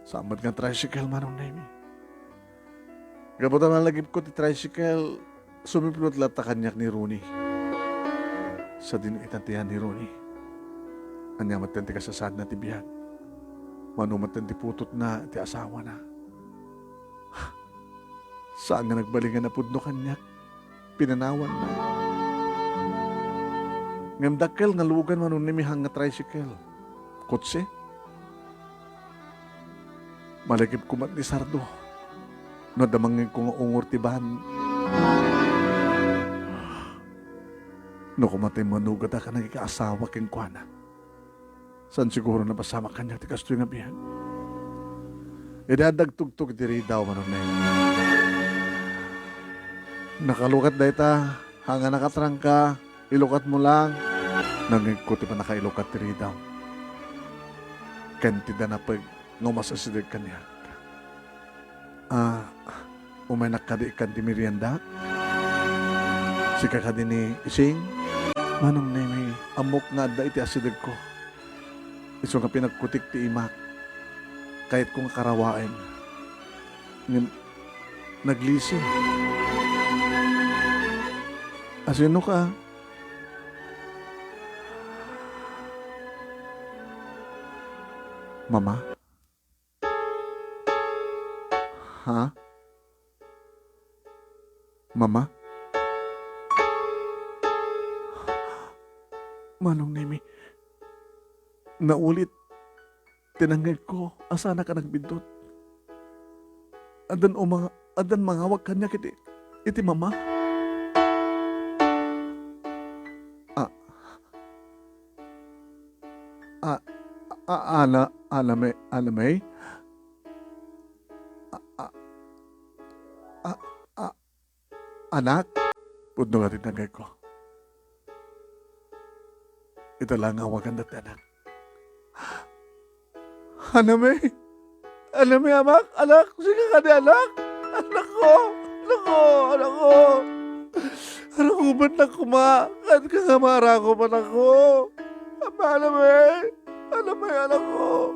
Samad nga tricycle Manong Nemi. Gabutan ang lagip ko ti tricycle, sumiplot lata kanyak ni Rooney. Sa dinuitantihan ni Rooney. Anyamat ti kasasad na ti biyag. Manumat ti putot na ti asawa na. Saan nga nagbalingan na pudno kanyak? Pinanawan na. Ngamdakkel nga lugan Manong Nemi hang nga tricycle. Kotse? Malagip kumat ni Sardo. No damangin ko nga ungor ti bahan. No kumatay manugat ka nagikaasawa keng kuana. San siguro na pasama kanya ti kastoy nga biyan. Idadag tugtog diri daw manunay. Nakalukat da ita, hanga nakatrangka, ilukat mo lang. Nangikuti pa nakailukat diri daw. Kanti da na pag ngumasasidig kanya. Umay nakadi ikan di merienda. Sika ka din ni Ising. Manong na may amok nga da iti asidig ko. Iso nga pinagkutik ti imak. Kahit kung karawain. Naglisi. Asino ka? Mama? Ha? Mama? Manong Nemi, naulit, tinanggay ko, asana ka nagbindot. Adan mangawag kanya iti mama. Alamay? Anak? Pudno nga tinanggay ko. Ito lang ang wagan dati, anak. Anamay, amak, anak, sige ka di, anak. Anak ko. Anak ko, ba't na kumakan ka nga mara ko, anak ko? Anamay, anak ko.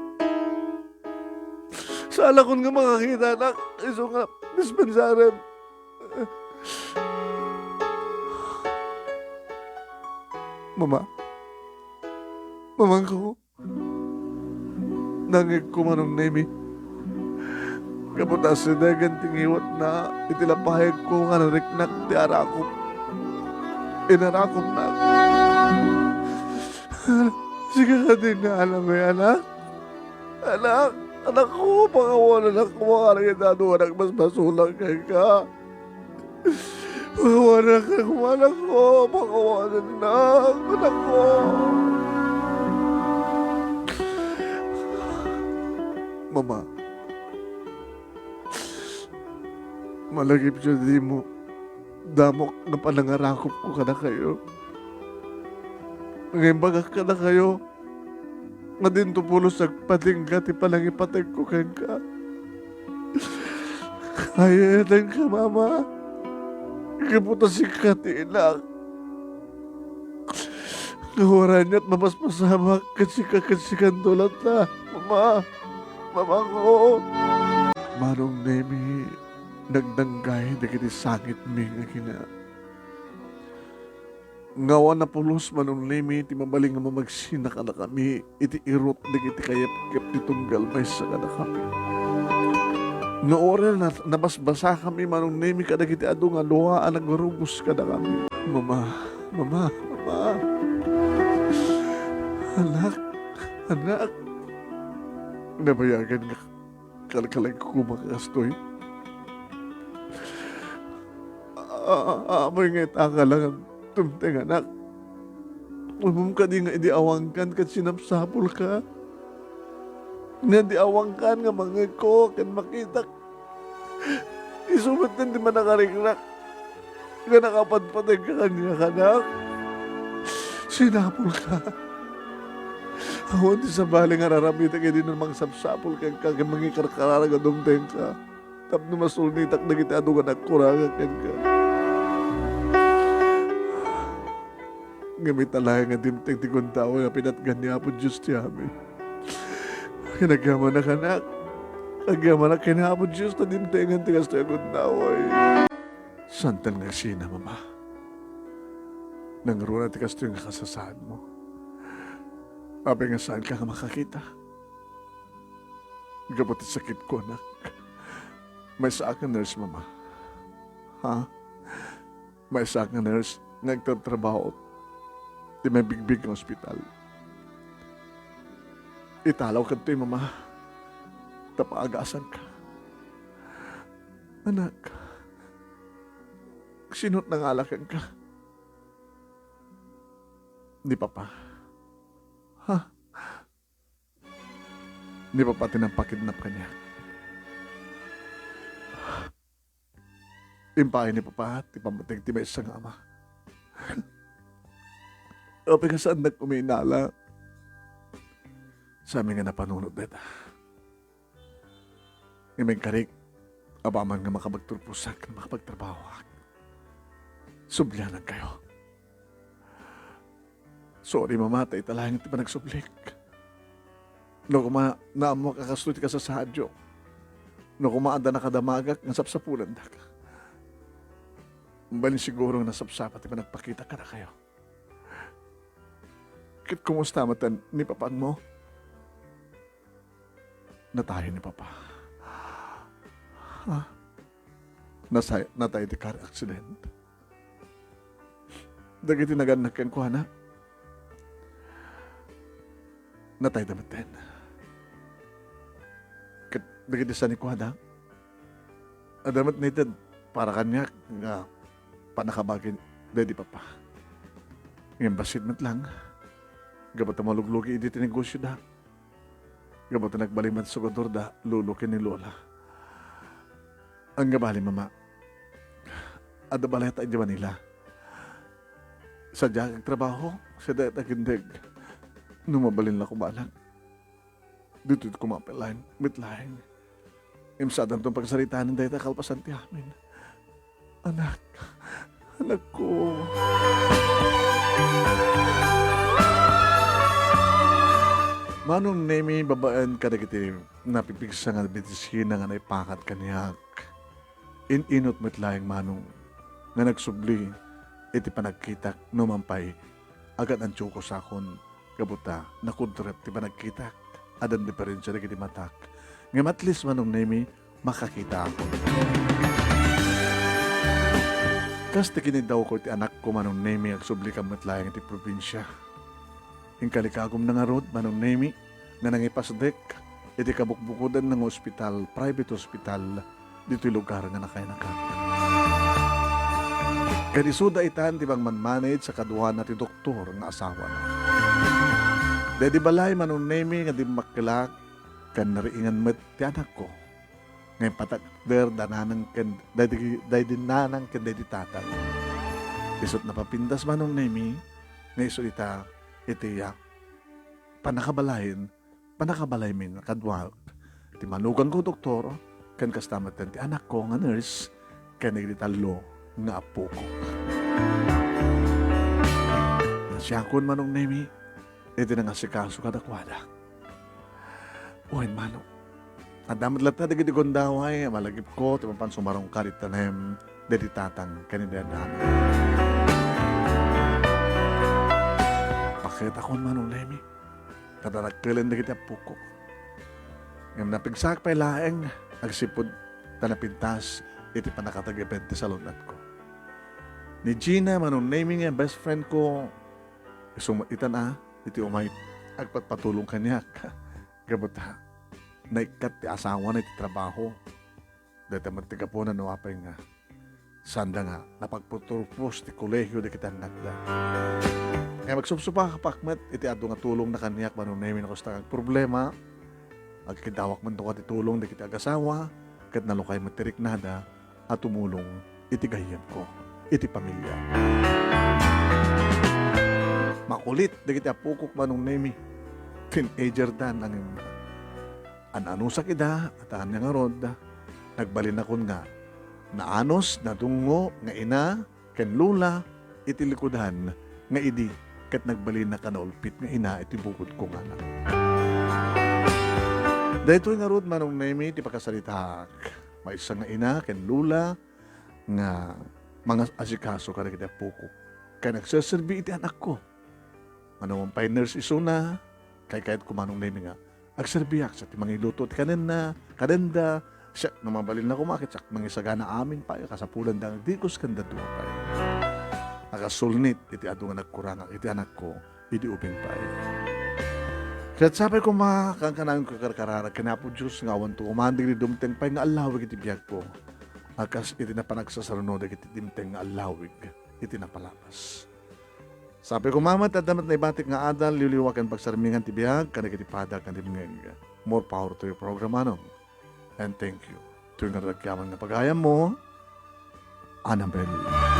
Sa alakon nga makakita, anak, iso nga, dispensarem. Mamang ko. Nangig ko manong Nemi. Kaputas si Dagan tingiwat na itilapahig ko nga nariknak ti arakop. Inarakop na. Sige ka din na alam mo anak. Anak ko, pangawalan ako mga rin anak mas masulang kay ka. Pangawalan ako, anak ko, pangawalan na, anak ko. Mama, malagip siya di mo. Damok na panangarakop ko ka na kayo. Ngayon baga ka na kayo. Nga din tupulos nagpating ka, ti panangipatag ko ka. Kaya yan ka, mama. Kaputa si Kati ilang. Kawaran niya't mapaspasamak kasi kandulat na. Mama ko. Manong Nemi, nagdanggay na kiti sangit mi nga kina. Ngawa na pulos Manong Nemi, ti mabaling nga mamagsina ka na kami, iti irot na kiti kayap-kip ti tunggal may sa ka na kami. Nga oral na nabasbasa kami Manong Nemi, kada kiti ado nga luhaan nagwarubos ka na kami. Mama. Anak. Nabayagan nga kalkalag ko makastoy. Amoy nga itaka lang ang tumteng anak. Umum ka di nga idiawangkan kat sinapsapol ka. Nga diawangkan nga mga ko kan makita. Isumat din di man nakarikrak. Nga nakapadpatag ka kanya kanak. Sinapol ka. Awan di sa bali nga raramita kayo din ng mga sapsapol kang mangikarkarara ka dumteng ka. Tapno masulnitak na kita ado ka nagkuraga kan ka. Ngamit alaya nga dimteng ti kuntawa nga pinatgan niya po Diyos ti amin. Kinagyaman na kanak. Agyaman na kinapon Diyos na dimtengan ti kasto yung kuntawa. Santan nga sina, mama. Nangruna ti kasto yung kasasaan mo. Abe nga saan ka makakita? Gabot sakit ko, anak. May sa akin nurse, mama. Ha? May sa akin nurse nagtatrabaho di may bigbig ng ospital. Italaw ka ito, mama. Tapaagasan ka. Anak, sinot ng alakan ka. Di, papa. Ha? Ni Papa tinampakidnap kanya. Impay ni Papa, ti pamating ti may isang ama. O nga saan nagkuminala. Sa amin nga napanunod beta. Imeng karik, apaman nga makapagturpusak, makapagtrabaho. Subyanan kayo. Sorry mamatay talang ti panagsublik. No naamo kakasulit ka sa sadyo. No kumaanda na kadamagak, nga sapsapulan da ka. Balin siguro nga nasapsapa ti panagpakita ka na kayo. Kit kumusta matan ni papang mo? Natayo ni Papa. Ha? Natay di car accident. Dagiti naganak ken ko na. Natay damat din. Dagiti sa ni ko na. Adamat nated para kanya nga panakabagin dedi Papa. Ngayon basit mat lang. Gabat na maluglugi iti tinegosyo da. Gabat na nagbaliman sa kodor da, lulukin ni Lola. Ang gabali, Mama. Ada balay tayo di Manila. Sadya ang trabaho, sadya at agindig. Numabalin lang kumalang. Dito kumapelain, mitlaing. Imsadan itong pagsaritaan ng dayta kalpasan ti amin. Anak ko. Manong nemi babaan ka na kiti napipigsa nga bitisina nga naipakat kaniyak. Inot mitlayang manong nga nagsubli iti panagkitak numampay agad ang tsuko sakon kabuta nakudrep ti panagkitak adan diferensya na kiti matak. Nga matlis manong nemi makakita ako. Kas ti kinidaw ko ti anak ko manong nemi agsubli ka mitlayang iti probinsya. Kalikagom na nga rod, manong nemi, nga nangipasdek, iti kabukbukudan ng ospital, private hospital, dito'y lugar nga nakainakan. Kanisuda itan, di bang manmanage sa kaduhan na ti doktor nga asawa na. Dadi balay, manong nemi, nga di makilak, kan nariingan met ti anak ko. Ngayon patak, der, dananang ken, dadi nanang ken, dadi tatang. Isot na papindas, manong nemi, nga iso ita, iti panakabalay min kadwal ti manugang ko doktor kan kastamatan ti anak ko nga nurse kan nagritalo nga apo ko. Nasyakon manong nemi iti nang asikaso kadakwada. Uhin manong adamat lahat na digiti gondaway malagip ko ti mapan sumarong karit tanem dedi tatang kanina namin. Bakit ako manong nemi? Tatanagkilan na kita puko. Ngayon napigsak pa ilaeng, agsipod tanapintas, iti panakatagipente sa lunat ko. Ni Gina, manong nemi nga, best friend ko, ita na, iti umay, agpatpatulong kanya. Kabuta, naikat ti asawa na iti trabaho. Dati mantiga po na nawapay nga. Sanda nga, napagputurpos ti kolehyo di kita nagda. Kaya magsupsupa kapakmet, iti ato nga tulong na kaniyak manong nemi na kusta kang problema. Agkidawak man to ka ti tulong di kita agasawa, kat nalukay matirik nada, at tumulong iti gahiyan ko, iti pamilya. Makulit, di kita pukok manong nemi. Teenager dan ang ananusak ida, at ang nga rod, nagbalin akon nga, naanos, nadungo, nga ina, ken lula, iti likudan, nga idi, kat nagbalin na kanaulpit nga ina, iti bukod ko nga lang. Dahito nga rod manong nemi, ti pagkasalitak, may isang nga ina, ken lula, nga mga asikaso ka na kita puko. Kaya nagsaserbi iti anak ko. Manong nurse isuna, kay kahit kumanong nemi nga, agserbiyak sa ti mga iluto, ti kanenda, siya, namabalin na kumakit, sak mga isagana amin pa, kasapulan da, di ko skanda doon pa. Nakasulnit, iti ato nga nagkurang, iti anak ko, iti uping pa. Kaya't sabi ko makakangkanang kakarkarara, kanapo Diyos nga awan to, umandig ni dumteng pa, nga alawig iti biyag ko. Akas iti napanagsasarunog, iti dimteng nga alawig, iti napalapas. Sabi ko, mamat, adamat na ibatik nga adal, liuliwakan pagsarmingan ti biyag, kanig iti padag, kanig More power to your program, Manong. And thank you. Ito yung narakyaman na pagayam mo, Annabelle.